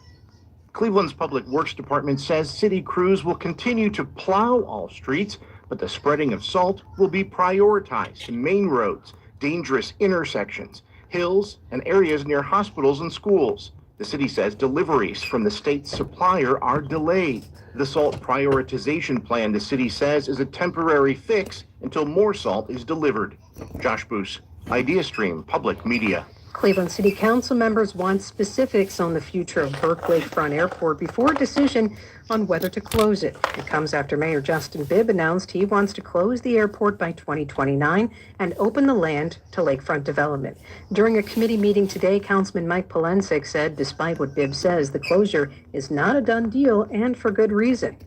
Cleveland's Public Works Department says city crews will continue to plow all streets, but the spreading of salt will be prioritized to main roads, dangerous intersections, hills, and areas near hospitals and schools. The city says deliveries from the state's supplier are delayed. The salt prioritization plan, the city says, is a temporary fix until more salt is delivered. Josh Boos, IdeaStream Public Media. Cleveland City Council members want specifics on the future of Burke Lakefront Airport before a decision on whether to close it. It comes after Mayor Justin Bibb announced he wants to close the airport by 2029 and open the land to lakefront development. During a committee meeting today, Councilman Mike Polensek said despite what Bibb says, the closure is not a done deal and for good reason.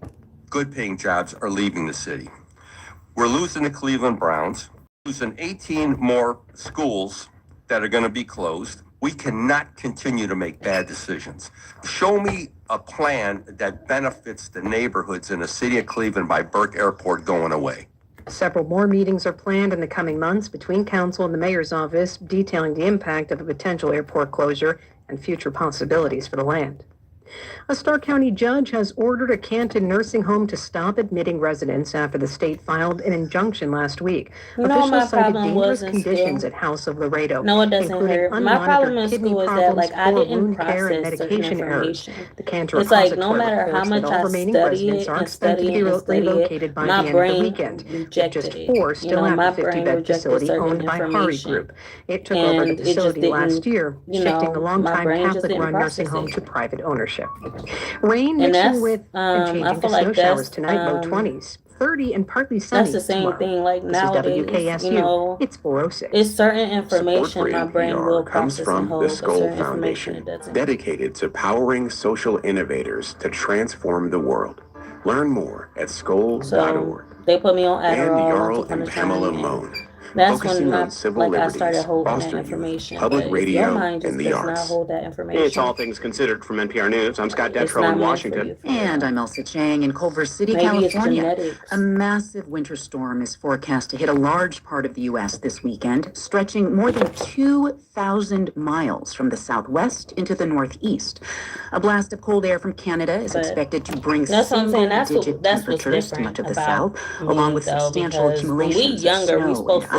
Good-paying jobs are leaving the city. We're losing the Cleveland Browns, losing 18 more schools that are going to be closed. We cannot continue to make bad decisions. Show me a plan that benefits the neighborhoods in the city of Cleveland by Burke Airport going away. Several more meetings are planned in the coming months between council and the mayor's office, detailing the impact of a potential airport closure and future possibilities for the land. A Stark County judge has ordered a Canton nursing home to stop admitting residents after the state filed an injunction last week. You know, my Officials cited problem dangerous was in conditions school. at House of Laredo, No, it doesn't including hurt. My problem in unmonitored kidney school is that problems, like I poor didn't wound care, and process certain medication errors. information. The Cantor It's like no repository matter how reports much that all I remaining study residents it are and expected study to it be and study relocated it, by the my end of the brain weekend, with rejected just it. 4 You still know, at my the brain 50-bed rejected facility certain owned by Hari information, Group. It took over the and it just facility last didn't. year, You shifting the know, my longtime brain just didn't Catholic-run nursing process home it. to private ownership. Rain And mixing that's with and I changing to feel snow like showers that's tonight, low 20s. 30 and partly sunny that's the same tomorrow. thing. Like This is nowadays, WKSU. you know, It's 406. it's certain Support for information my brain will NPR comes process and from the hold, but Skoll certain information Foundation, it doesn't. dedicated to powering social innovators to transform the world. Learn more at skoll.org. So they put me on Dan Adderall once Yarl upon a and Pamela time, Moan, and that's focusing when on civil I liberties, started holding that foster youth, information. public But if your radio, mind just and the does not arts. hold that It's information, All Things Considered from NPR News. I'm Scott it's Detrow not in meant for Washington. you. And I'm Elsa Chang in Culver City, Maybe it's California. genetics. A massive winter storm is forecast to hit a large part of the U.S. this weekend, stretching more than 2,000 miles from the southwest into the northeast. A blast of cold air from Canada is But expected to bring that's what I'm saying. single-digit that's what's temperatures to different much of the about south, along me, with though, substantial because when we accumulations of younger, we snow supposed and to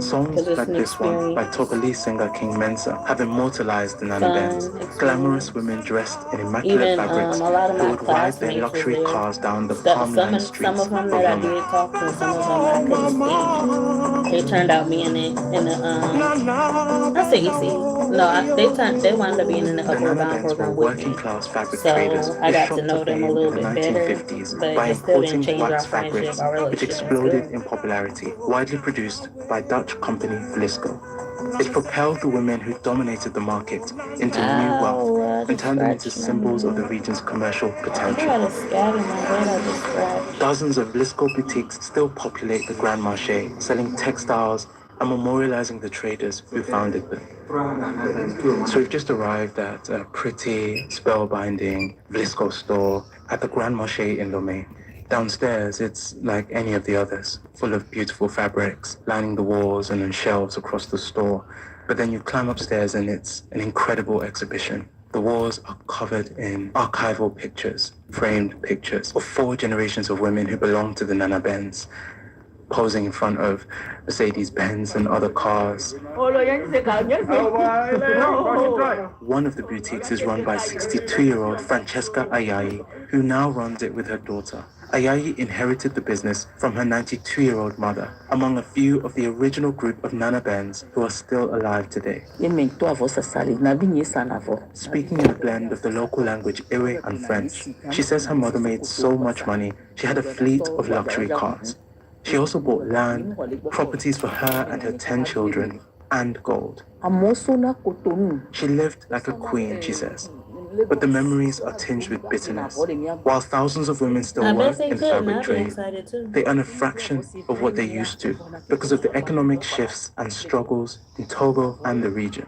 Songs like this one by Togolese singer King Mensa have immortalized the Nana Benz. Glamorous women dressed in immaculate fabrics a lot of who my would ride their classmates was luxury there. cars down the palm-lined Some streets of them of that I Lome. did talk to, some of them I couldn't stand. They turned out being in the not CEC. No, they wound up being in the The Upward Nana Bound Benz were program with me. working-class fabric traders So I who got to shot to know them a fame little in the bit better, 1950s but by it still didn't importing change our wax friendship, fabrics, our which relationship. That's exploded good. in popularity, widely produced by Dutch company Vlisco. It propelled the women who dominated the market into new wealth and turned them into symbols of the region's commercial potential. Dozens of Vlisco boutiques still populate the Grand Marché, selling textiles and memorializing the traders who founded them. So we've just arrived at a pretty, spellbinding Vlisco store at the Grand Marché in Lome. Downstairs, it's like any of the others, full of beautiful fabrics lining the walls and on shelves across the store. But then you climb upstairs and it's an incredible exhibition. The walls are covered in archival pictures, framed pictures of 4 generations of women who belong to the Nana Benz, posing in front of Mercedes-Benz and other cars. One of the boutiques is run by 62-year-old Francesca Ayayi, who now runs it with her daughter. Ayayi inherited the business from her 92-year-old mother, among a few of the original group of Nana Benz who are still alive today. Speaking in a blend of the local language Ewe and French, she says her mother made so much money, she had a fleet of luxury cars. She also bought land, properties for her and her 10 children, and gold. She lived like a queen, she says. But the memories are tinged with bitterness. While thousands of women still work in the fabric trade, they earn a fraction of what they used to because of the economic shifts and struggles in Togo and the region.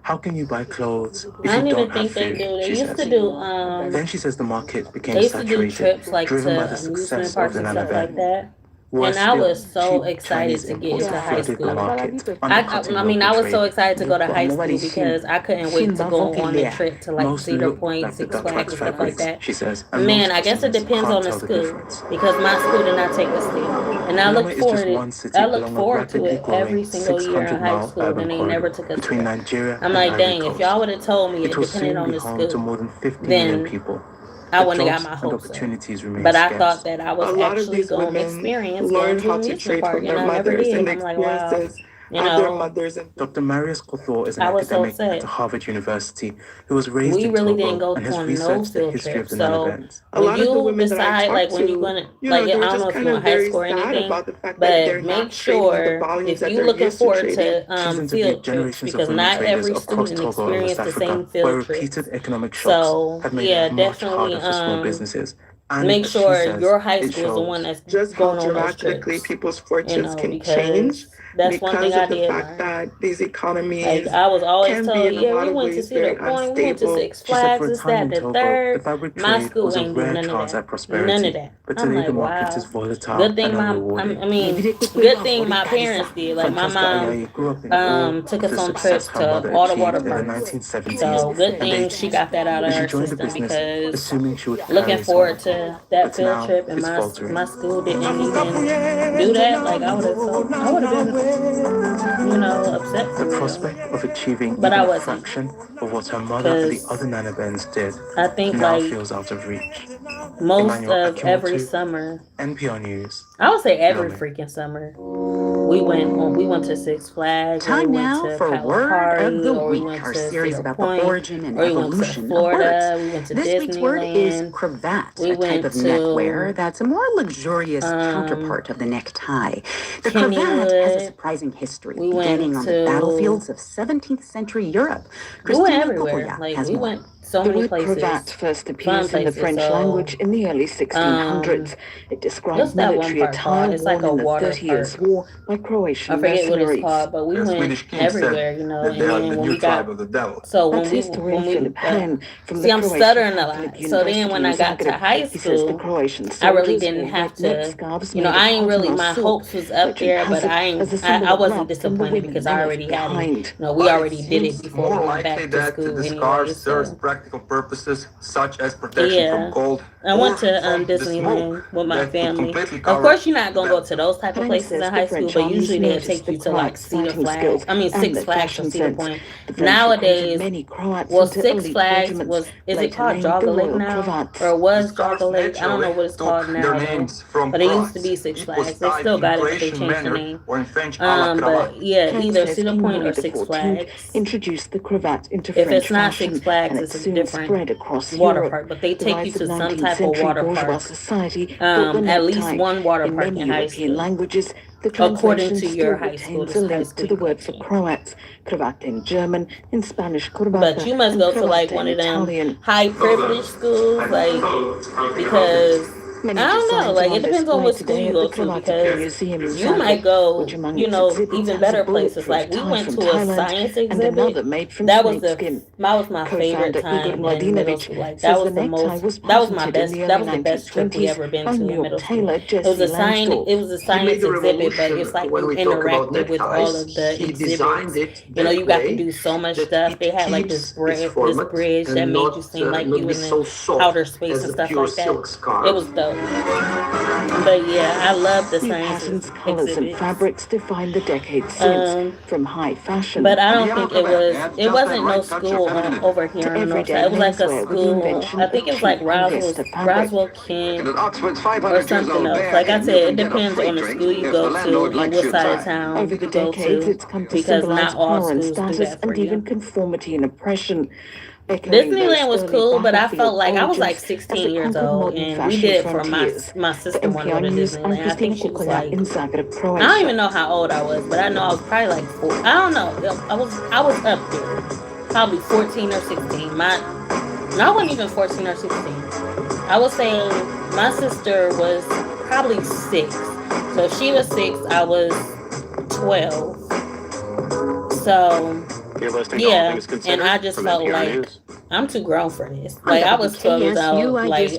How can you buy clothes if you don't have food? She says. Then she says the market became saturated, driven by the success of the Nana Benz. And I was so excited to get into high school. I was so excited to go to high school because I couldn't wait to go on the trip to like Cedar Point, Six Flags, and stuff like that. Man, I guess it depends on the school because my school did not take us there, and I look forward to it every single year in high school, and they never took us there. I'm like, dang, if y'all would have told me it depended on the school, then I wouldn't have got my hopes up. But I thought that I was actually going to experience going to an amusement park, and I never did. I'm like, wow. Dr. Marius Kothor is an academic at Harvard University who was raised in Togo and has researched the history of the Nana Benz. When you decide, like, when you're going to, like, I don't know if you're in high school or anything, but make sure if you're looking forward to field trips, because not every student experiences the same field trip. So, yeah, definitely make sure your high school is the one that's just going how on those drastically trips. people's fortunes can change. That's one thing I did fact that these economies like I was always told, be yeah, we went to Cedar Point, we went to Six Flags, this, that, the third. My school ain't do none of that. None of that. I'm like, wow. Good thing good thing my parents did. Like my mom took us on trips to all the water parks. So good thing she got that out of her system because looking forward to that field trip and my school didn't even do that. Like I would have been upset for the prospect of achieving but even a fraction of what her mother and the other Nana Benz did I think now like feels out of reach. Most of every summer, NPR News. I would say every freaking summer, we went to Six Flags. Time now for Word of the Week, our series about the origin and evolution of words. We went to this week's word is cravat, a type of neckwear that's a more luxurious counterpart of the necktie. The cravat has a surprising history, beginning on the battlefields of 17th century Europe. We went everywhere. Like we went so many places. Cravat first appears in the French language in the early 1600s. It describes military attire worn in the 30 Years' War by Croatian mercenaries. I forget what it's called, but we went everywhere, and then when we got, so when we see, I'm stuttering a lot. So then when I got to high school, I really didn't have to, I ain't really, my hopes was up there, but I wasn't disappointed because I already had it. We already did it before we went back to school anyway. So. Practical purposes such as protection from cold. I went to Disneyland with my family. Of course, you're not gonna go to those type of places in high school, but usually they'll take you to like Six Flags or Cedar Point. Nowadays, Six Flags is it called Jogger Lake now, or was Jogger Lake? I don't know what it's called now, but it used to be Six Flags. They still got it, but they changed the name. But yeah, either Cedar Point or Six Flags. Introduced the cravat into if French it's not fashion, Six Flags, it's a different water park, but they take you to some type of water park. At least one water park in high school. Languages, according to your high school. A link to the word for Croats, cravat in German, in Spanish, corbata. But you must go to like one of them high privilege schools, like because I don't know. Like, it depends on what school you go to, because you might go, even better places. Like, we went to a science exhibit. That was my favorite time in middle school. Like, that was the best trip we ever been to in middle school. It was a science exhibit, but it's like you interacted with all of the exhibits. You got to do so much stuff. They had like this bridge that made you seem like you was in outer space and stuff like that. It was dope. But yeah, I love the science exhibits. Fabrics define the decades since, from high fashion. But I don't think it wasn't no school over here on the north side. It was like a school, I think it was like Roswell Kent or something else. Like I said, it depends on the school you go to and what side of town you go to, because not all schools do that for you. Even conformity and oppression. Disneyland was cool, but I felt like I was like 16 years old, and we did it for my sister wanted to go to Disneyland. I think she was like, I don't even know how old I was, but I know I was probably like 4. I don't know. I was up there, probably 14 or 16. I wasn't even 14 or 16. I was saying my sister was probably 6. So if she was 6, I was 12. So yeah, and I just felt like I'm too grown for this. Like, I was 12 years old. Like,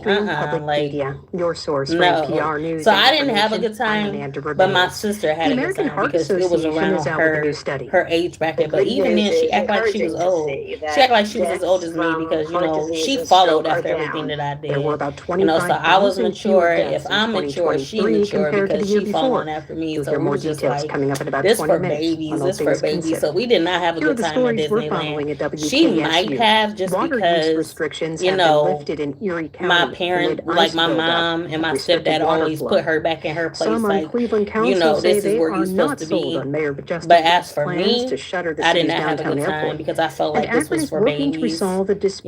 media, your source for no. NPR News. So I didn't have a good time, but my sister had a good time because it was around her age bracket. But even then, she acted like she was old. She acted like she was as old as me because, she followed after everything that I did. So I was mature. If I'm mature, she mature because she following after me. So we were just like, this for babies. So we did not have a good time at Disneyland. She might have, just because, my parent, like my mom and my stepdad always put her back in her place. Like, this is where you're supposed to be. But as for me, I did not have a good time because I felt like this was for babies. You should have did this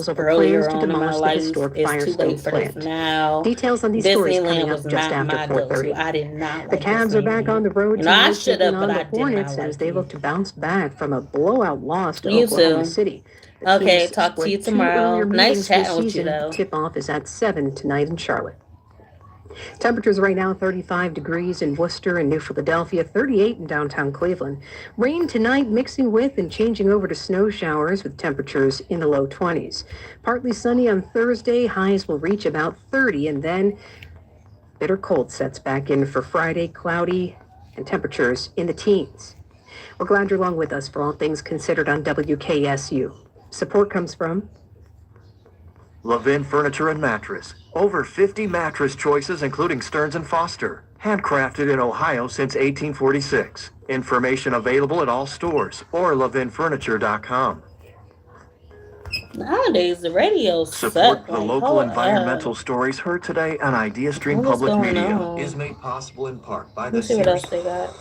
earlier on in my life. It's too late for this now. Disneyland was not my go-to. I did not like the Cavs are back on the road. I should have, but I did not. As they look to bounce back from a blowout loss to Oklahoma City. Okay, talk to you tomorrow. Nice chatting with you, though. Tip-off is at 7 tonight in Charlotte. Temperatures right now 35 degrees in Worcester and New Philadelphia, 38 in downtown Cleveland. Rain tonight mixing with and changing over to snow showers with temperatures in the low 20s. Partly sunny on Thursday, highs will reach about 30, and then bitter cold sets back in for Friday, cloudy and temperatures in the teens. We're glad you're along with us for All Things Considered on WKSU. Support comes from Levin Furniture and Mattress. Over 50 mattress choices, including Stearns & Foster. Handcrafted in Ohio since 1846. Information available at all stores or levinfurniture.com. Nowadays, the radio Support the local environmental stories heard today on IdeaStream Public Media. Is made possible in part by the Let's see what else they got.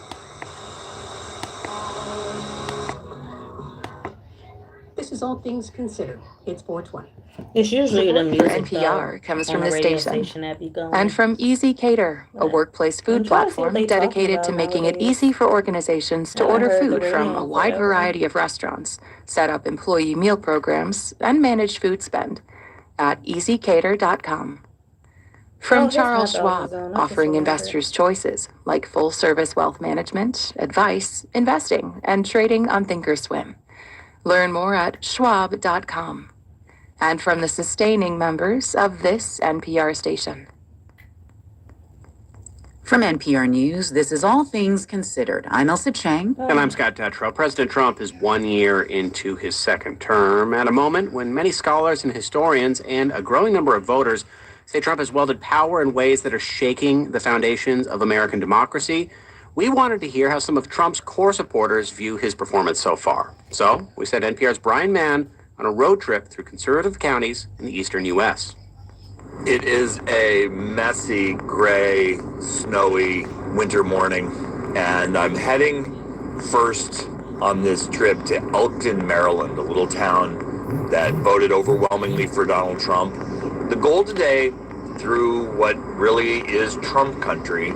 This is All Things Considered. It's 4:20. It's usually the music for NPR comes from the station. And from Easy Cater, a workplace food platform dedicated to making it easy for organizations to order food from a wide variety of restaurants, set up employee meal programs, and manage food spend at easycater.com. From Charles Schwab, offering investors choices like full-service wealth management, advice, investing, and trading on Thinkorswim. Learn more at schwab.com. And from the sustaining members of this NPR station. From NPR News, this is All Things Considered. I'm Elsa Chang. And I'm Scott Detrow. President Trump is 1 year into his second term at a moment when many scholars and historians and a growing number of voters say Trump has wielded power in ways that are shaking the foundations of American democracy. We wanted to hear how some of Trump's core supporters view his performance so far. So we sent NPR's Brian Mann on a road trip through conservative counties in the eastern U.S. It is a messy, gray, snowy winter morning, and I'm heading first on this trip to Elkton, Maryland, a little town that voted overwhelmingly for Donald Trump. The goal today, through what really is Trump country,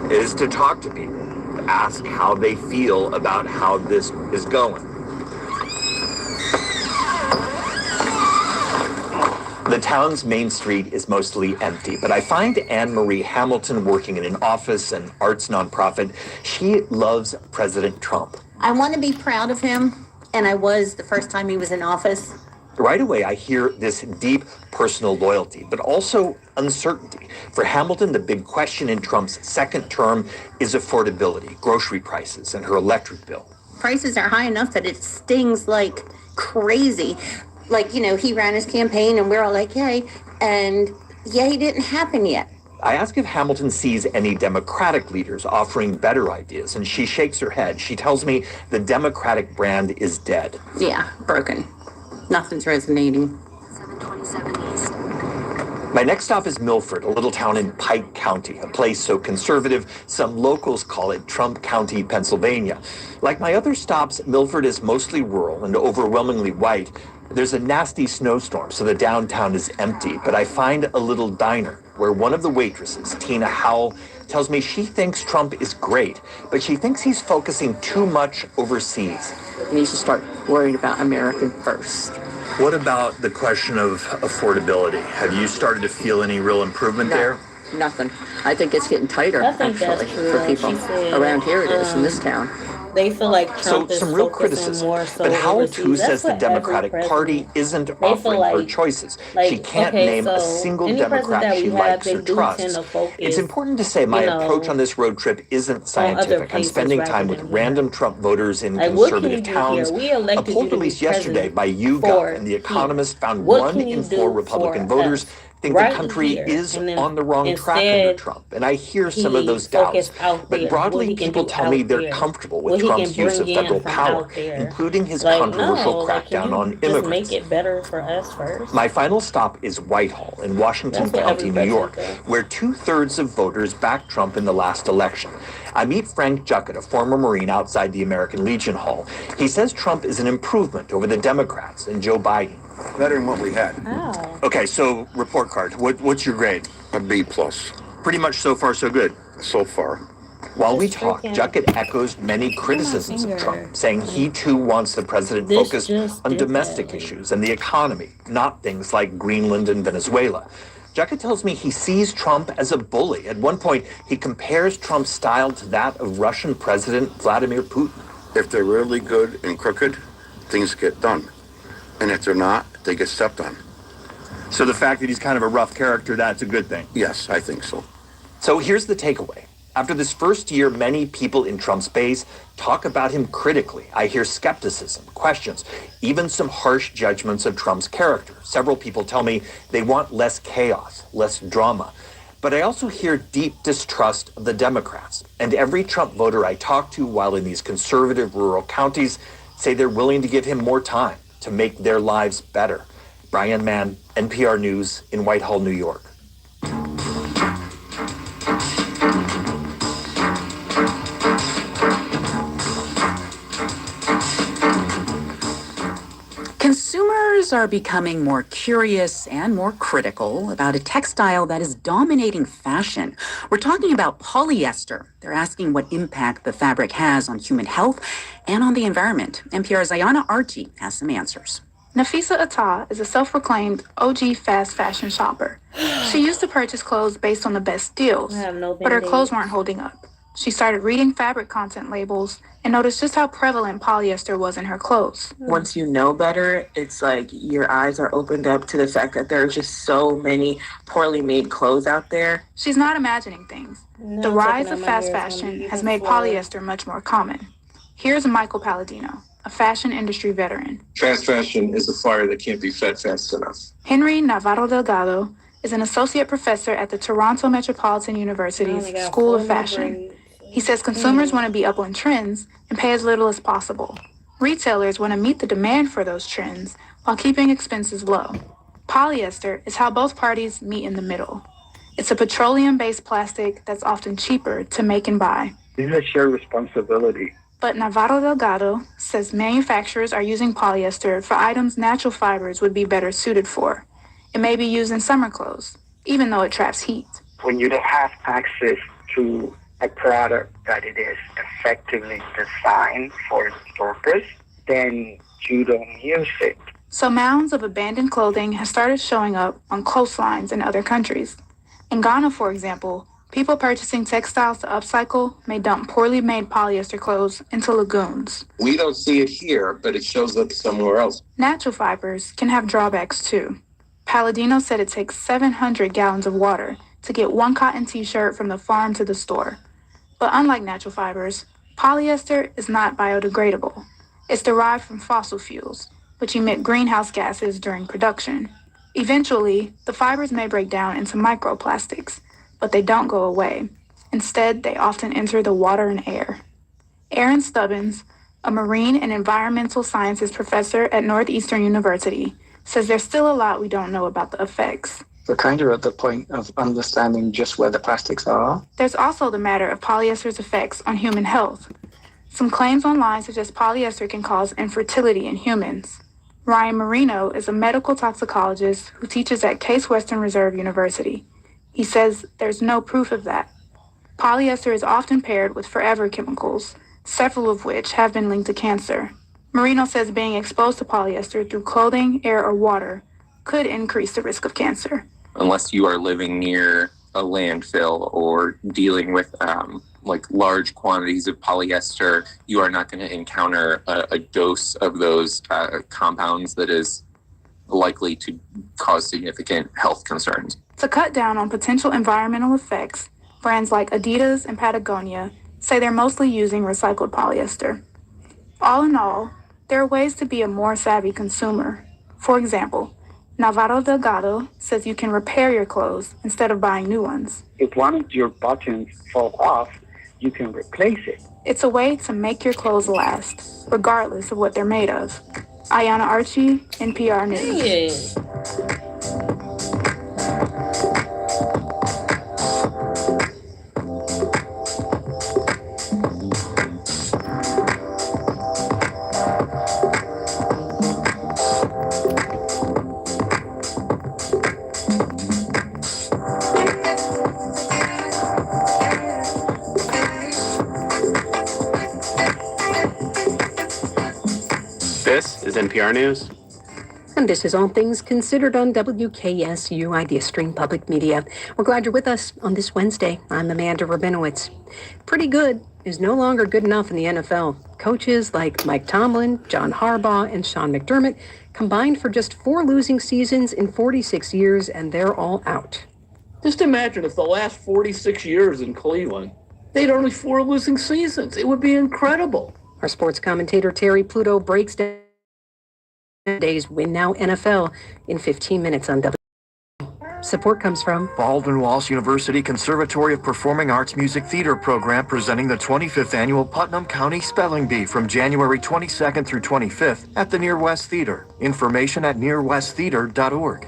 is to talk to people, to ask how they feel about how this is going. The town's main street is mostly empty, but I find Anne Marie Hamilton working in an office and arts nonprofit. She loves President Trump. I want to be proud of him, and I was the first time he was in office. Right away, I hear this deep personal loyalty, but also uncertainty. For Hamilton, the big question in Trump's second term is affordability, grocery prices, and her electric bill. Prices are high enough that it stings like crazy. Like, he ran his campaign and we're all like, yay. And yay didn't happen yet. I ask if Hamilton sees any Democratic leaders offering better ideas, and she shakes her head. She tells me the Democratic brand is dead. Yeah, broken. Nothing's resonating. 727 East. My next stop is Milford, a little town in Pike County, a place so conservative, some locals call it Trump County, Pennsylvania. Like my other stops, Milford is mostly rural and overwhelmingly white. There's a nasty snowstorm, so the downtown is empty, but I find a little diner where one of the waitresses, Tina Howell, tells me she thinks Trump is great, but she thinks he's focusing too much overseas. He needs to start worrying about America first. What about the question of affordability? Have you started to feel any real improvement there? Nothing. I think it's getting tighter, I think actually, that's true. for people. Around here it is, in this town. They feel like Trump is some real focusing criticism, more so but Howell overseas. too That's says the what every Democratic Party president- isn't they feel offering her like- choices. like, She can't okay, name a so single any president Democrat that she we have, likes they or do trusts. tend to focus, It's important to say my you know, approach on this road trip isn't scientific. I'm places spending rather time with than random Trump voters in Like, what can conservative you do towns. here? We A elected poll you to be released yesterday president by YouGov for and The here. Economist found What 1 can you in 4 do Republican for voters us think right the country here? is And then on the wrong track under instead, Trump. And I hear some of he those doubts. focused out But there, broadly, what he can people do tell me out they're there, comfortable what with he can Trump's use of bring in federal from power, out there. including his Like, controversial no, like, can crackdown you on just immigrants. make it better for us first? My final stop is Whitehall in Washington That's what County, every New York, president does. where 2/3 of voters backed Trump in the last election. I meet Frank Juckett, a former Marine outside the American Legion Hall. He says Trump is an improvement over the Democrats and Joe Biden. Better than what we had. Wow. Okay, so report card. What's your grade? A B plus. Pretty much so far so good. So far. While we Just talk, freaking- Juckett echoes many criticisms of finger. Trump, saying he too wants the president This focused just on did domestic that. issues and the economy, not things like Greenland and Venezuela. Juckett tells me he sees Trump as a bully. At one point, he compares Trump's style to that of Russian President Vladimir Putin. If they're really good and crooked, things get done. And if they're not, they get stepped on. So the fact that he's kind of a rough character, that's a good thing. Yes, I think so. So here's the takeaway. After this first year, many people in Trump's base talk about him critically. I hear skepticism, questions, even some harsh judgments of Trump's character. Several people tell me they want less chaos, less drama. But I also hear deep distrust of the Democrats. And every Trump voter I talk to while in these conservative rural counties say they're willing to give him more time to make their lives better. Brian Mann, NPR News in Whitehall, New York. Consumers are becoming more curious and more critical about a textile that is dominating fashion. We're talking about polyester. They're asking what impact the fabric has on human health and on the environment. NPR's Ayana Archie has some answers. Nafisa Atta is a self-proclaimed OG fast fashion shopper. She used to purchase clothes based on the best deals, but her clothes weren't holding up. She started reading fabric content labels and noticed just how prevalent polyester was in her clothes. Once you know better, it's like your eyes are opened up to the fact that there are just so many poorly made clothes out there. She's not imagining things. The rise of fast fashion has made polyester much more common. Here's Michael Palladino, a fashion industry veteran. Fast fashion is a fire that can't be fed fast enough. Henry Navarro Delgado is an associate professor at the Toronto Metropolitan University's School of Fashion. He says consumers want to be up on trends and pay as little as possible. Retailers want to meet the demand for those trends while keeping expenses low. Polyester is how both parties meet in the middle. It's a petroleum-based plastic that's often cheaper to make and buy. This is a shared responsibility. But Navarro Delgado says manufacturers are using polyester for items natural fibers would be better suited for. It may be used in summer clothes, even though it traps heat. When you don't have access to a product that it is effectively designed for its purpose, then you don't use it. So mounds of abandoned clothing have started showing up on coastlines in other countries. In Ghana, for example, people purchasing textiles to upcycle may dump poorly made polyester clothes into lagoons. We don't see it here, but it shows up somewhere else. Natural fibers can have drawbacks too. Palladino said it takes 700 gallons of water to get one cotton t-shirt from the farm to the store. But unlike natural fibers, polyester is not biodegradable. It's derived from fossil fuels, which emit greenhouse gases during production. Eventually, the fibers may break down into microplastics, but they don't go away. Instead, they often enter the water and air. Aaron Stubbins, a marine and environmental sciences professor at Northeastern University, says there's still a lot we don't know about the effects. We're kind of at the point of understanding just where the plastics are. There's also the matter of polyester's effects on human health. Some claims online suggest polyester can cause infertility in humans. Ryan Marino is a medical toxicologist who teaches at Case Western Reserve University. He says there's no proof of that. Polyester is often paired with forever chemicals, several of which have been linked to cancer. Marino says being exposed to polyester through clothing, air, or water could increase the risk of cancer. Unless you are living near a landfill or dealing with like large quantities of polyester, you are not going to encounter a dose of those compounds that is likely to cause significant health concerns. To cut down on potential environmental effects, brands like Adidas and Patagonia say they're mostly using recycled polyester. All in all, there are ways to be a more savvy consumer. For example, Navarro Delgado says you can repair your clothes instead of buying new ones. If one of your buttons falls off, you can replace it. It's a way to make your clothes last, regardless of what they're made of. Ayana Archie, NPR News. This is NPR News. And this is All Things Considered on WKSU Idea Stream Public Media. We're glad you're with us on this Wednesday. I'm Amanda Rabinowitz. Pretty good is no longer good enough in the NFL. Coaches like Mike Tomlin, John Harbaugh, and Sean McDermott combined for just 4 losing seasons in 46 years, and they're all out. Just imagine if the last 46 years in Cleveland, they'd only 4 losing seasons. It would be incredible. Our sports commentator Terry Pluto breaks down today's Win Now NFL in 15 minutes on W. Support comes from Baldwin Wallace University Conservatory of Performing Arts Music Theater program presenting the 25th Annual Putnam County Spelling Bee from January 22nd through 25th at the Near West Theater. Information at nearwesttheater.org.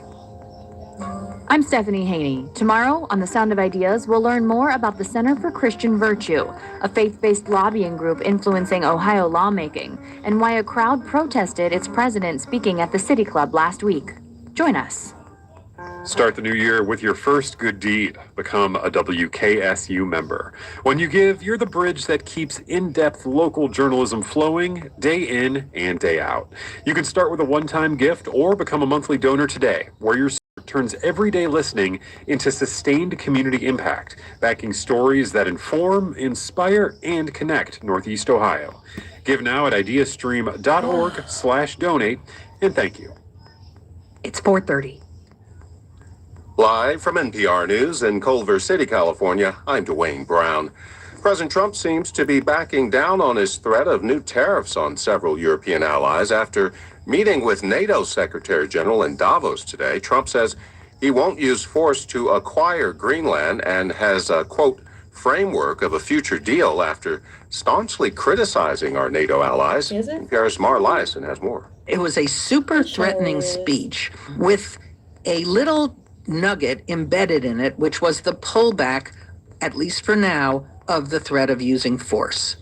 I'm Stephanie Haney. Tomorrow on The Sound of Ideas, we'll learn more about the Center for Christian Virtue, a faith-based lobbying group influencing Ohio lawmaking, and why a crowd protested its president speaking at the City Club last week. Join us. Start the new year with your first good deed. Become a WKSU member. When you give, you're the bridge that keeps in-depth local journalism flowing day in and day out. You can start with a one-time gift or become a monthly donor today, where your turns everyday listening into sustained community impact, backing stories that inform, inspire, and connect Northeast Ohio. Give now at ideastream.org/donate, and thank you. It's 4:30. Live from NPR News in Culver City, California, I'm Dwayne Brown. President Trump seems to be backing down on his threat of new tariffs on several European allies after meeting with NATO Secretary General in Davos today. Trump says he won't use force to acquire Greenland and has a, quote, framework of a future deal after staunchly criticizing our NATO allies. Is it? NPR's Mar Eliason has more. It was a super threatening speech with a little nugget embedded in it, which was the pullback, at least for now, of the threat of using force.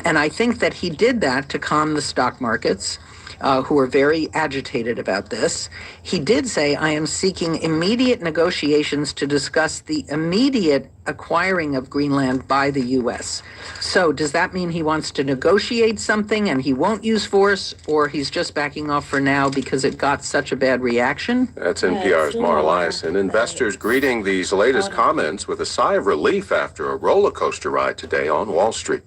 And I think that he did that to calm the stock markets who are very agitated about this. He did say, I am seeking immediate negotiations to discuss the immediate acquiring of Greenland by the U.S. So does that mean he wants to negotiate something and he won't use force, or he's just backing off for now because it got such a bad reaction? That's NPR's Mara Eliason. Investors greeting these latest comments with a sigh of relief after a roller coaster ride today on Wall Street.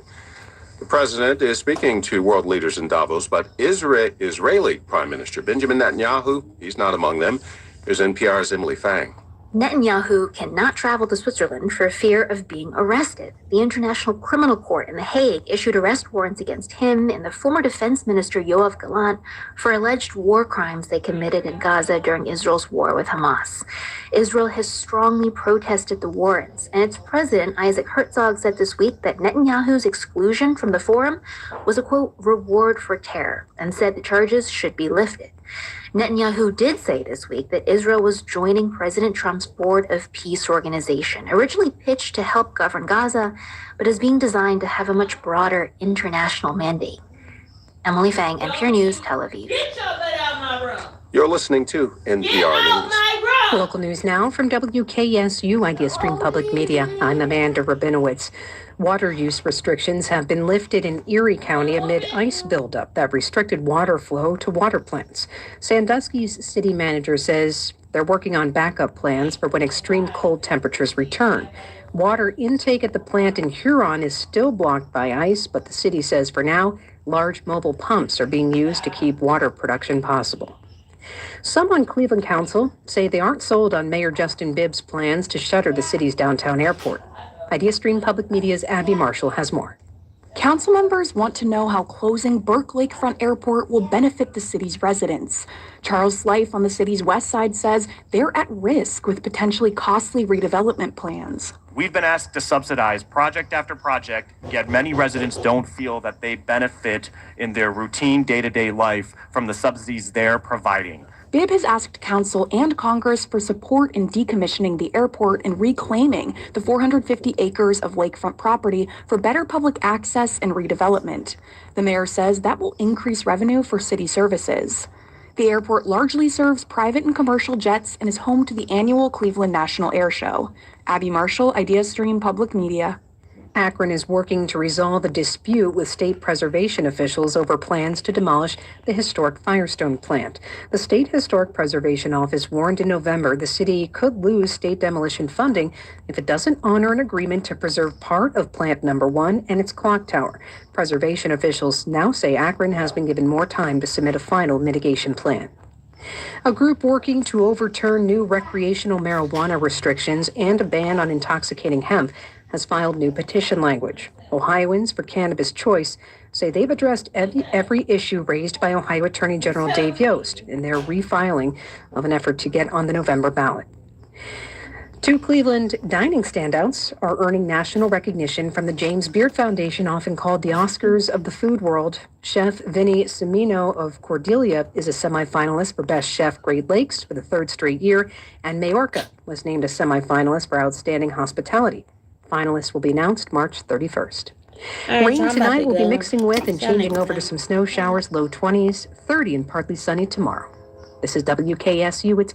The president is speaking to world leaders in Davos, but Israeli Prime Minister Benjamin Netanyahu, he's not among them. Here's NPR's Emily Fang. Netanyahu cannot travel to Switzerland for fear of being arrested. The International Criminal Court in The Hague issued arrest warrants against him and the former defense minister Yoav Gallant for alleged war crimes they committed in Gaza during Israel's war with Hamas. Israel has strongly protested the warrants, and its president Isaac Herzog said this week that Netanyahu's exclusion from the forum was a, quote, reward for terror, and said the charges should be lifted. Netanyahu did say this week that Israel was joining President Trump's Board of Peace organization, originally pitched to help govern Gaza, but is being designed to have a much broader international mandate. Emily Fang, NPR News, Tel Aviv. You're listening to NPR News. Local news now from WKSU Idea Stream Public Media. I'm Amanda Rabinowitz. Water use restrictions have been lifted in Erie County amid ice buildup that restricted water flow to water plants. Sandusky's city manager says they're working on backup plans for when extreme cold temperatures return. Water intake at the plant in Huron is still blocked by ice, but the city says for now, large mobile pumps are being used to keep water production possible. Some on Cleveland Council say they aren't sold on Mayor Justin Bibb's plans to shutter the city's downtown airport. Idea Stream Public Media's Abby Marshall has more. Council members want to know how closing Burke Lakefront Airport will benefit the city's residents. Charles Slife on the city's west side says they're at risk with potentially costly redevelopment plans. We've been asked to subsidize project after project, yet many residents don't feel that they benefit in their routine day-to-day life from the subsidies they're providing. Bibb has asked Council and Congress for support in decommissioning the airport and reclaiming the 450 acres of lakefront property for better public access and redevelopment. The mayor says that will increase revenue for city services. The airport largely serves private and commercial jets and is home to the annual Cleveland National Air Show. Abby Marshall, Idea Stream Public Media. Akron is working to resolve a dispute with state preservation officials over plans to demolish the historic Firestone plant. The State Historic Preservation Office warned in November the city could lose state demolition funding if it doesn't honor an agreement to preserve part of Plant Number 1 and its clock tower. Preservation officials now say Akron has been given more time to submit a final mitigation plan. A group working to overturn new recreational marijuana restrictions and a ban on intoxicating hemp has filed new petition language. Ohioans for Cannabis Choice say they've addressed every issue raised by Ohio Attorney General Dave Yost in their refiling of an effort to get on the November ballot. Two Cleveland dining standouts are earning national recognition from the James Beard Foundation, often called the Oscars of the food world. Chef Vinny Cimino of Cordelia is a semifinalist for Best Chef Great Lakes for the third straight year, and Majorca was named a semifinalist for Outstanding Hospitality. Finalists will be announced March 31st. Rain tonight will be mixing with and changing over to some snow showers, low 20s, 30 and partly sunny tomorrow. This is WKSU. It's